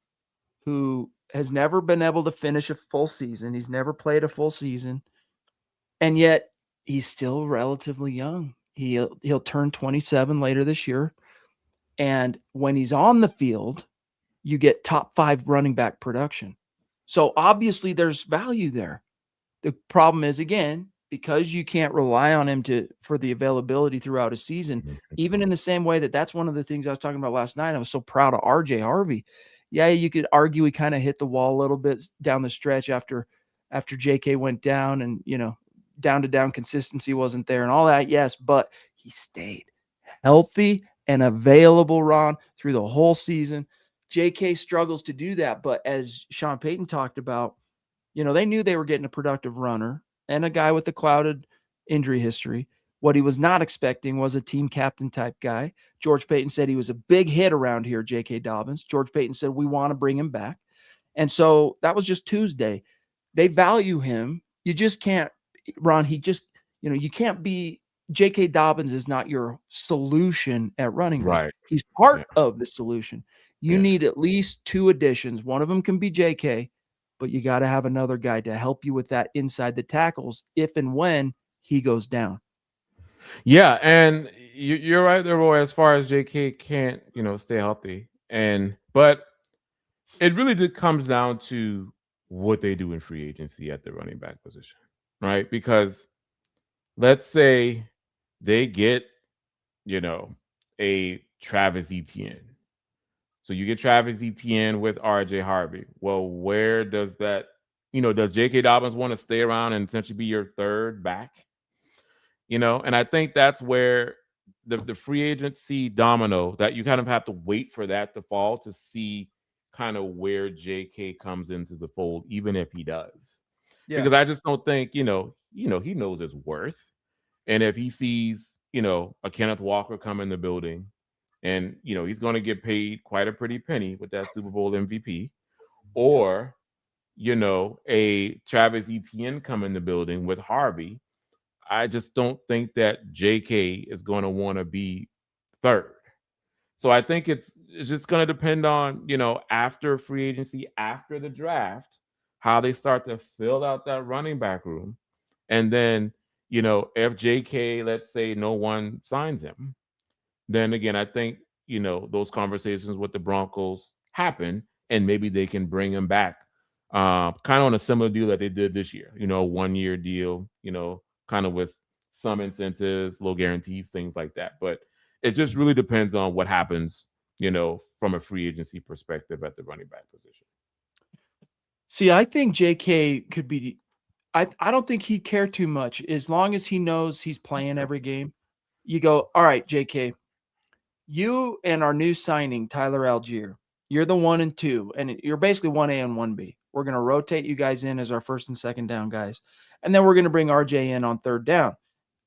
who has never been able to finish a full season? He's never played a full season, and yet he's still relatively young. He'll turn 27 later this year, and when he's on the field, you get top 5 running back production. So obviously there's value there. The problem is, again, because you can't rely on him for the availability throughout a season, even in the same way that's one of the things I was talking about last night. I was so proud of RJ Harvey. Yeah, you could argue he kind of hit the wall a little bit down the stretch after JK went down, and down to down consistency wasn't there and all that. Yes, but he stayed healthy and available, Ron, through the whole season. JK struggles to do that, but as Sean Payton talked about, they knew they were getting a productive runner and a guy with a clouded injury history. What he was not expecting was a team captain type guy. George Payton said he was a big hit around here, J.K. Dobbins. George Payton said, we want to bring him back. And so that was just Tuesday. They value him. You just can't, Ron, you can't be, J.K. Dobbins is not your solution at running back. Right. He's part of the solution. You need at least 2 additions. One of them can be J.K., but you got to have another guy to help you with that inside the tackles if and when he goes down. Yeah, and you're right there, Roy. As far as JK can't, stay healthy, but it really just comes down to what they do in free agency at the running back position, right? Because let's say they get, a Travis Etienne. So you get Travis Etienne with RJ Harvey. Well, where does that, does J.K. Dobbins want to stay around and essentially be your third back? And I think that's where the free agency domino, that you kind of have to wait for that to fall to see kind of where JK comes into the fold, even if he does. Yeah. Because I just don't think, he knows his worth. And if he sees, a Kenneth Walker come in the building and, he's going to get paid quite a pretty penny with that Super Bowl MVP, or, a Travis Etienne come in the building with Harvey, I just don't think that JK is going to want to be third. So I think it's just going to depend on, after free agency, after the draft, how they start to fill out that running back room. And then, if JK, let's say no one signs him, then again, I think, those conversations with the Broncos happen, and maybe they can bring him back kind of on a similar deal that they did this year, 1-year deal, kind of with some incentives, low guarantees, things like that. But it just really depends on what happens, from a free agency perspective at the running back position. See, I think JK could be, I don't think he'd care too much as long as he knows he's playing every game. You go, all right, JK, you and our new signing, Tyler Algier, you're the 1 and 2, and you're basically 1A and 1B. We're going to rotate you guys in as our first and second down guys. And then we're going to bring RJ in on third down.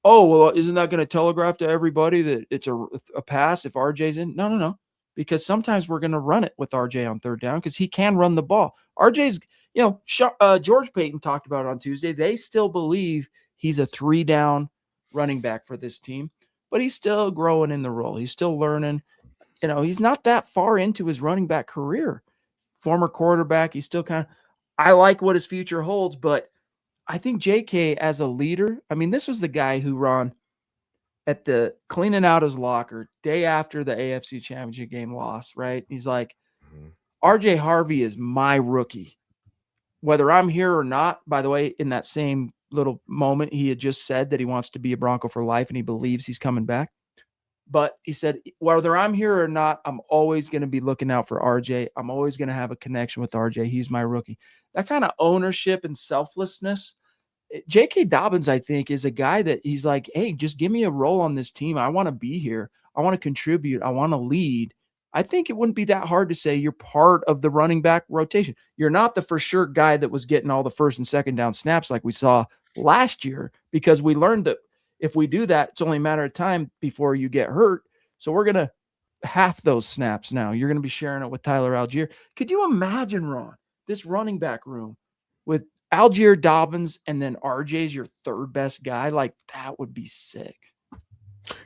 Oh, well, isn't that going to telegraph to everybody that it's a pass if RJ's in? No. Because sometimes we're going to run it with RJ on third down because he can run the ball. RJ's, George Payton talked about it on Tuesday. They still believe he's a 3-down running back for this team, but he's still growing in the role. He's still learning. He's not that far into his running back career. Former quarterback, he's still I like what his future holds, but I think JK as a leader, this was the guy who, Ron, at the cleaning out his locker day after the AFC Championship game loss, right? He's like, RJ Harvey is my rookie. Whether I'm here or not, by the way, in that same little moment, he had just said that he wants to be a Bronco for life and he believes he's coming back. But he said, whether I'm here or not, I'm always going to be looking out for RJ. I'm always going to have a connection with RJ. He's my rookie. That kind of ownership and selflessness. J.K. Dobbins, I think, is a guy that he's like, hey, just give me a role on this team. I want to be here. I want to contribute. I want to lead. I think it wouldn't be that hard to say you're part of the running back rotation. You're not the for sure guy that was getting all the first and second down snaps like we saw last year, because we learned that if we do that, it's only a matter of time before you get hurt. So we're going to half those snaps now. You're going to be sharing it with Tyler Algier. Could you imagine, Ron, this running back room with Algier, Dobbins, and then RJ's your third best guy. Like that would be sick.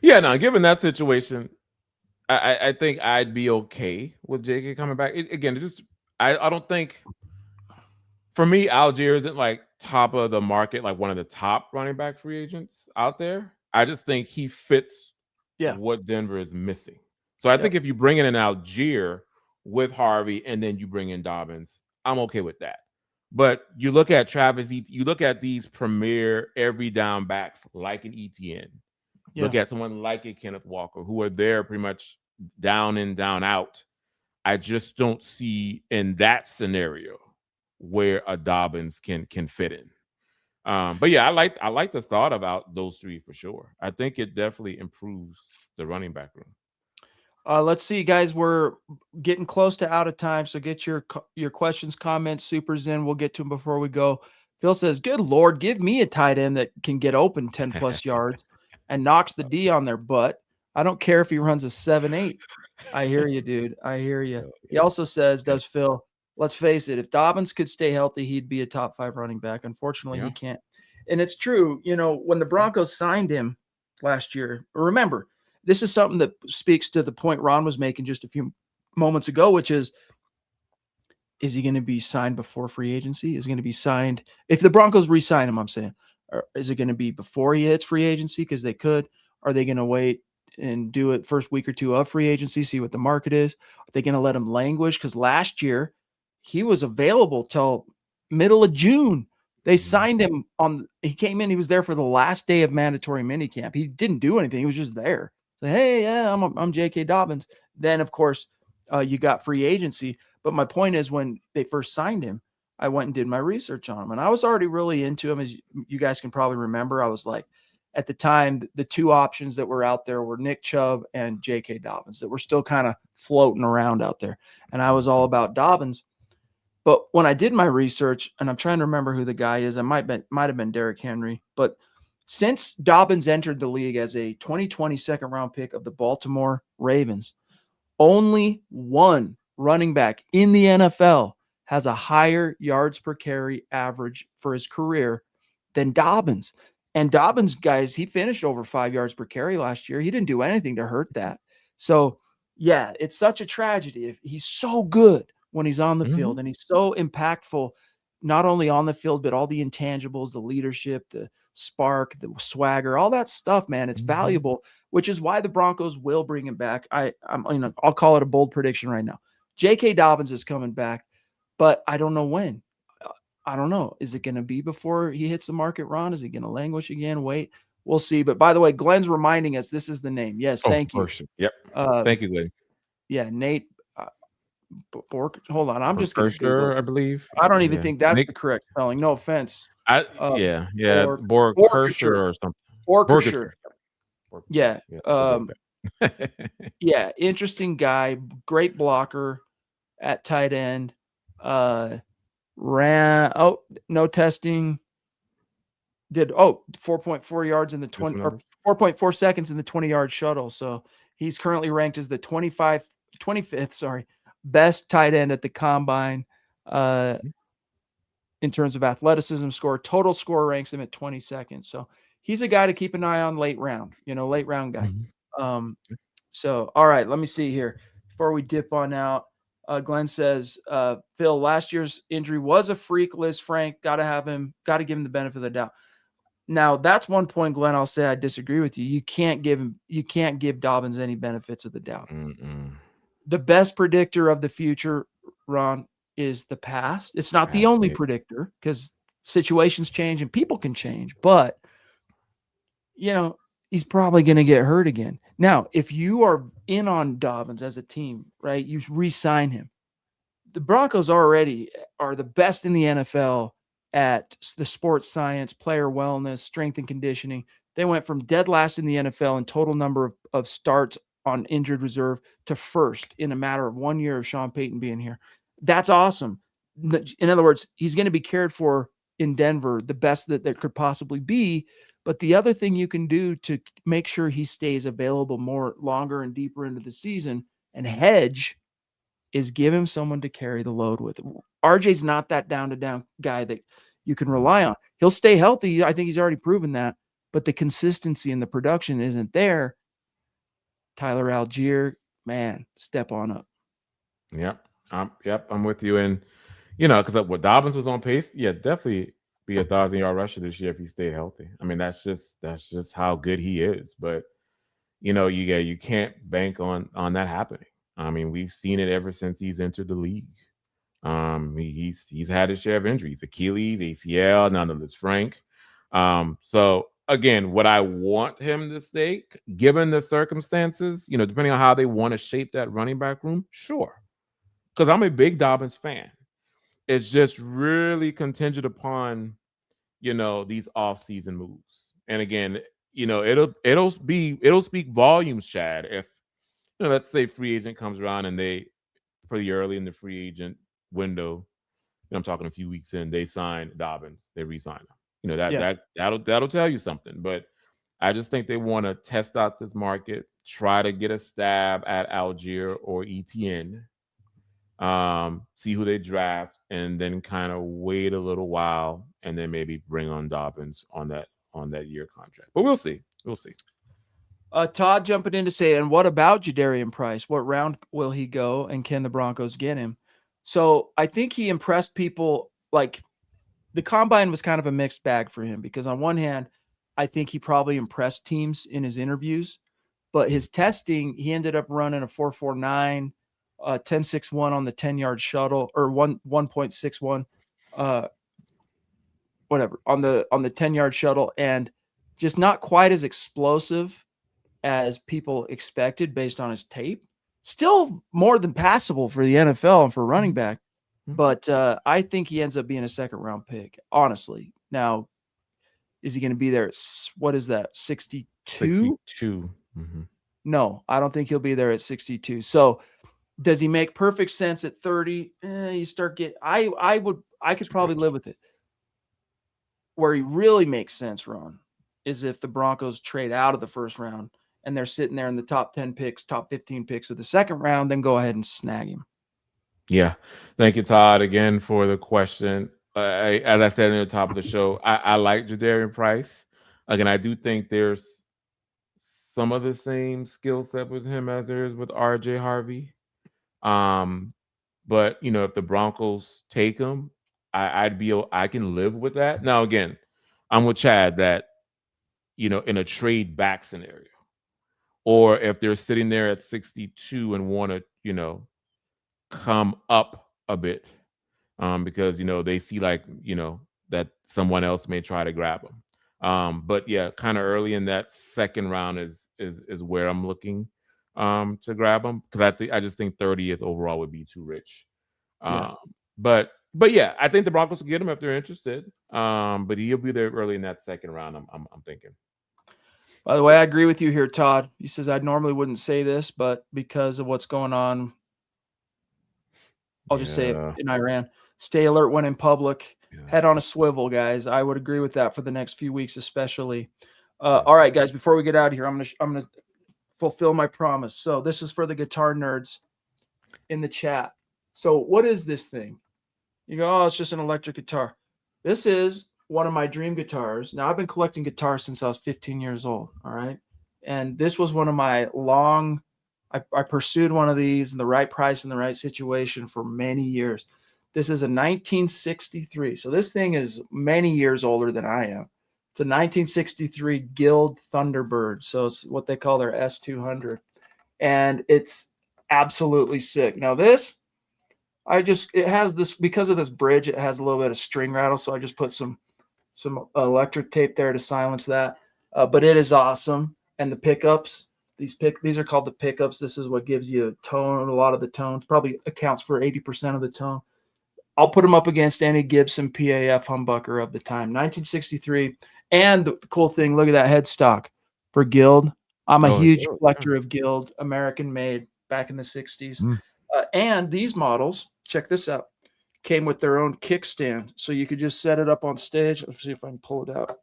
Yeah, now given that situation, I think I'd be okay with JK coming back. Again, it just I don't think for me Algier isn't like top of the market, like one of the top running back free agents out there. I just think he fits Yeah. what Denver is missing. So I think Yep. if you bring in an Algier with Harvey and then you bring in Dobbins, I'm okay with that. But you look at you look at these premier every down backs like an ETN, Yeah. look at someone like a Kenneth Walker, who are there pretty much down in, down out. I just don't see in that scenario where a Dobbins can fit in. But yeah, I like the thought about those three for sure. I think it definitely improves the running back room. Let's see, guys. We're getting close to out of time, so get your questions, comments, supers in. We'll get to them before we go. Phil says, "Good Lord, give me a tight end that can get open 10 plus yards and knocks the D on their butt. I don't care if he runs a 7.8." I hear you, dude. I hear you. He also says, "Does Phil? Let's face it. If Dobbins could stay healthy, he'd be a top 5 running back. Unfortunately, Yeah. he can't." And it's true. You know, when the Broncos signed him last year, remember, this is something that speaks to the point Ron was making just a few moments ago, which is he going to be signed before free agency? Is he going to be signed if the Broncos re-sign him? I'm saying, or is it going to be before he hits free agency? Because they could. Are they going to wait and do it first week or two of free agency, see what the market is? Are they going to let him languish? Because last year he was available till middle of June. They signed him he came in, he was there for the last day of mandatory minicamp. He didn't do anything. He was just there. So, hey, yeah, I'm J.K. Dobbins. Then, of course, you got free agency. But my point is, when they first signed him, I went and did my research on him. And I was already really into him. As you guys can probably remember, I was like, at the time, the two options that were out there were Nick Chubb and J.K. Dobbins that were still kind of floating around out there. And I was all about Dobbins. But when I did my research, and I'm trying to remember who the guy is, I might have been Derrick Henry. But since Dobbins entered the league as a 2020 second round pick of the Baltimore Ravens, only one running back in the NFL has a higher yards per carry average for his career than Dobbins. And Dobbins, guys, he finished over 5 yards per carry last year. He didn't do anything to hurt that. So, yeah, it's such a tragedy. He's so good when he's on the field, and he's so impactful, not only on the field, but all the intangibles, the leadership, the spark, the swagger, all that stuff, man. It's valuable, which is why the Broncos will bring him back. I'll call it a bold prediction right now. J.K. Dobbins is coming back, but I don't know when. I don't know. Is it going to be before he hits the market, Ron? Is he going to languish again? Wait, we'll see. But by the way, Glenn's reminding us this is the name. Yes, thank you. Yep. Thank you, Glenn. Yeah, Nate Bork. Hold on, I'm just going to Google. Google. I believe. I don't even think that's the correct spelling. No offense. Borg Kirscher or something. Borkshire. Yeah. Yeah. Yeah. Interesting guy. Great blocker at tight end. No testing. Did 4.4 yards in the 20 or 4.4 seconds in the 20-yard shuttle. So he's currently ranked as the 25th, best tight end at the combine in terms of athleticism score. Total score ranks him at 22nd. So he's a guy to keep an eye on late round guy. So, all right, let me see here. Before we dip on out, Glenn says, Phil, last year's injury was a freak. Liz Frank, got to give him the benefit of the doubt. Now, that's one point, Glenn, I'll say I disagree with you. You can't give Dobbins any benefits of the doubt. The best predictor of the future, Ron, is the past. It's not the only predictor because situations change and people can change, but he's probably going to get hurt again. Now, if you are in on Dobbins as a team, right, you re-sign him. The Broncos already are the best in the NFL at the sports science, player wellness, strength and conditioning. They went from dead last in the NFL in total number of starts on injured reserve to first in a matter of 1 year of Sean Payton being here. That's awesome. In other words, he's going to be cared for in Denver, the best that there could possibly be. But the other thing you can do to make sure he stays available longer and deeper into the season and hedge is give him someone to carry the load with. RJ's not that down-to-down guy that you can rely on. He'll stay healthy. I think he's already proven that, but the consistency and the production isn't there. Tyler Algier, man, step on up. Yep. I'm with you. And, because what Dobbins was on pace, yeah, definitely be 1,000-yard rusher this year if he stayed healthy. I mean, that's just how good he is. But, you can't bank on that happening. I mean, we've seen it ever since he's entered the league. He's had his share of injuries, Achilles, ACL, none of this Frank. So again, would I want him to stay given the circumstances? Depending on how they want to shape that running back room, sure. Because I'm a big Dobbins fan. It's just really contingent upon these off-season moves. And again, it'll speak volumes, Chad, if let's say free agent comes around and they pretty early in the free agent window. I'm talking a few weeks in, they sign Dobbins, they re-sign him. That'll tell you something. But I just think they want to test out this market, try to get a stab at Algier or ETN, see who they draft, and then kind of wait a little while, and then maybe bring on Dobbins on that year contract. But we'll see. We'll see. Todd jumping in to say, and what about Jadarian Price? What round will he go, and can the Broncos get him? So I think he impressed people. Like, the combine was kind of a mixed bag for him because on one hand, I think he probably impressed teams in his interviews, but his testing, he ended up running a 4.49, 10.61 on the 10-yard shuttle, or 1.61, whatever on the 10-yard shuttle, and just not quite as explosive as people expected based on his tape. Still more than passable for the NFL and for running back. But I think he ends up being a second-round pick, honestly. Now, is he going to be there at, what is that, 62? 62. Mm-hmm. No, I don't think he'll be there at 62. So does he make perfect sense at 30? You start getting – I could probably live with it. Where he really makes sense, Ron, is if the Broncos trade out of the first round and they're sitting there in the top 10 picks, top 15 picks of the second round, then go ahead and snag him. Yeah. Thank you, Todd, again for the question. As I said in the top of the show, I like Jadarian Price. Again, I do think there's some of the same skill set with him as there is with RJ Harvey. But if the Broncos take him, I can live with that. Now, again, I'm with Chad that in a trade back scenario, or if they're sitting there at 62 and want to come up a bit, because they see that someone else may try to grab them. But yeah, kind of early in that second round is where I'm looking to grab them, because I just think 30th overall would be too rich. But yeah, I think the Broncos will get him if they're interested. But he'll be there early in that second round. I'm thinking. By the way, I agree with you here, Todd. He says I normally wouldn't say this, but because of what's going on, I'll just say it in Iran. Stay alert when in public. Head on a swivel, guys. I would agree with that for the next few weeks, especially. All right, guys. Before we get out of here, I'm gonna fulfill my promise. So this is for the guitar nerds in the chat. So what is this thing? You go, oh, it's just an electric guitar. This is one of my dream guitars. Now, I've been collecting guitars since I was 15 years old. All right, and this was one of my I pursued one of these in the right price and the right situation for many years. This is a 1963. So this thing is many years older than I am. It's a 1963 Guild Thunderbird. So it's what they call their S200. And it's absolutely sick. Now this, it has this, because of this bridge, it has a little bit of string rattle. So I just put some electric tape there to silence that. But it is awesome. And the pickups, these are called the pickups. This is what gives you tone. A lot of the tones probably accounts for 80% of the tone. I'll put them up against any Gibson PAF humbucker of the time. 1963. And the cool thing, look at that headstock for Guild. I'm a huge collector of Guild, American made, back in the 60s. And these models, check this out, came with their own kickstand. So you could just set it up on stage. Let's see if I can pull it out.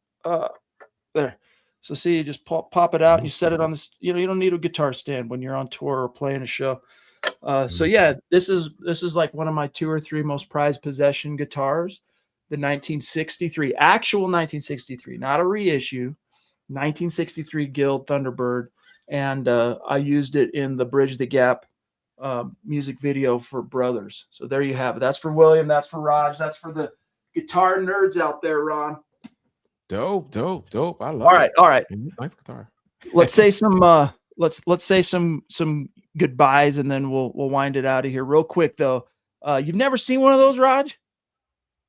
There. So see, you just pop it out. You set it on this. You don't need a guitar stand when you're on tour or playing a show. So yeah, this is like one of my 2 or 3 most prized possession guitars. the 1963, actual 1963, not a reissue, 1963 Guild Thunderbird. And I used it in the Bridge the Gap music video for Brothers. So there you have it. That's for William. That's for Raj. That's for the guitar nerds out there, Ron. Dope. I love All right, it. all right. Nice guitar. Let's say some let's say some goodbyes, and then we'll wind it out of here real quick though. You've never seen one of those, Raj?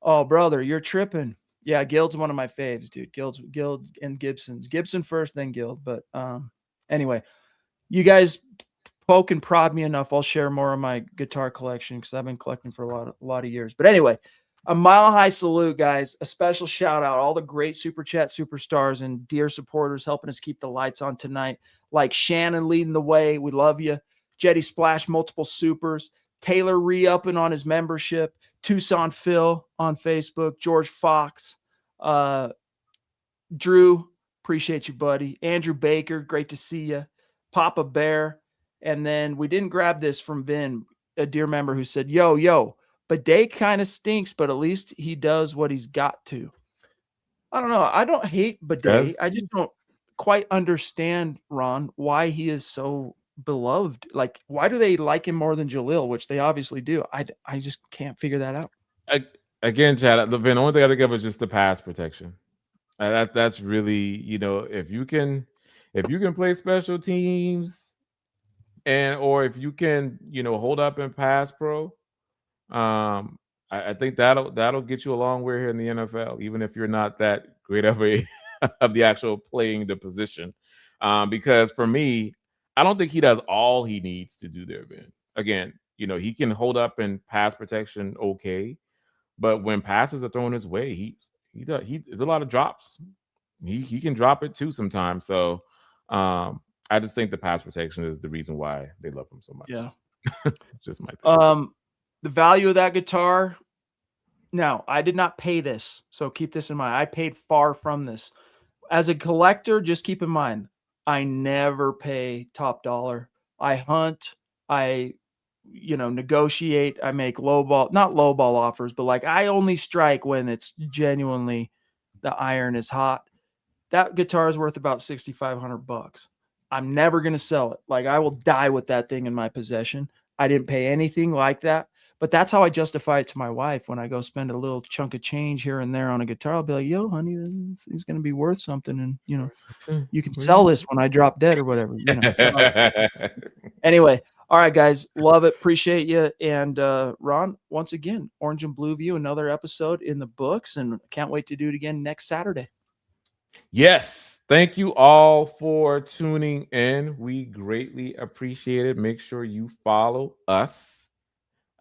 Oh, brother, you're tripping. Yeah, Guild's one of my faves, dude. Guild and Gibson's. Gibson first, then Guild. But anyway, you guys poke and prod me enough, I'll share more of my guitar collection because I've been collecting for a lot of years. But anyway, a mile high salute, guys. A special shout out all the great Super Chat superstars and dear supporters helping us keep the lights on tonight. Like Shannon leading the way. We love you. Jetty Splash, multiple supers. Taylor re-upping on his membership. Tucson Phil on Facebook. George Fox. Drew, appreciate you, buddy. Andrew Baker, great to see you. Papa Bear. And then we didn't grab this from Vin, a dear member who said, yo, bidet kind of stinks, but at least he does what he's got to. I don't know. I don't hate bidet. I just don't quite understand, Ron, why he is so beloved. Like, why do they like him more than Jalil, which they obviously do? I just can't figure that out. Again, Chad, the only thing I think of is just the pass protection. That's really, if you can play special teams or if you can, hold up in pass pro, I think that'll get you a long way here in the NFL, even if you're not that great of of the actual playing the position. Because for me, I don't think he does all he needs to do there, Ben. Again, he can hold up in pass protection okay, but when passes are thrown his way, there's a lot of drops. He can drop it too sometimes. So I just think the pass protection is the reason why they love him so much. Yeah. Just my thing. The value of that guitar. Now, I did not pay this, so keep this in mind. I paid far from this. As a collector, just keep in mind, I never pay top dollar. I hunt, I negotiate, I make not lowball offers, but like I only strike when it's genuinely the iron is hot. That guitar is worth about $6,500. I'm never going to sell it. Like I will die with that thing in my possession. I didn't pay anything like that, but that's how I justify it to my wife when I go spend a little chunk of change here and there on a guitar. I'll be like, yo, honey, this thing's going to be worth something. And, you can sell this when I drop dead or whatever, So, anyway, all right, guys, love it. Appreciate you. And Ron, once again, Orange and Blue View, another episode in the books, and can't wait to do it again next Saturday. Yes. Thank you all for tuning in. We greatly appreciate it. Make sure you follow us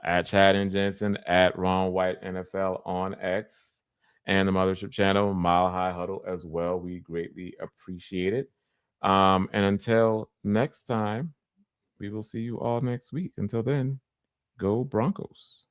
at Chad and Jensen, at Ron White NFL on X, and the Mothership channel, Mile High Huddle as well. We greatly appreciate it. And until next time, we will see you all next week. Until then, go Broncos.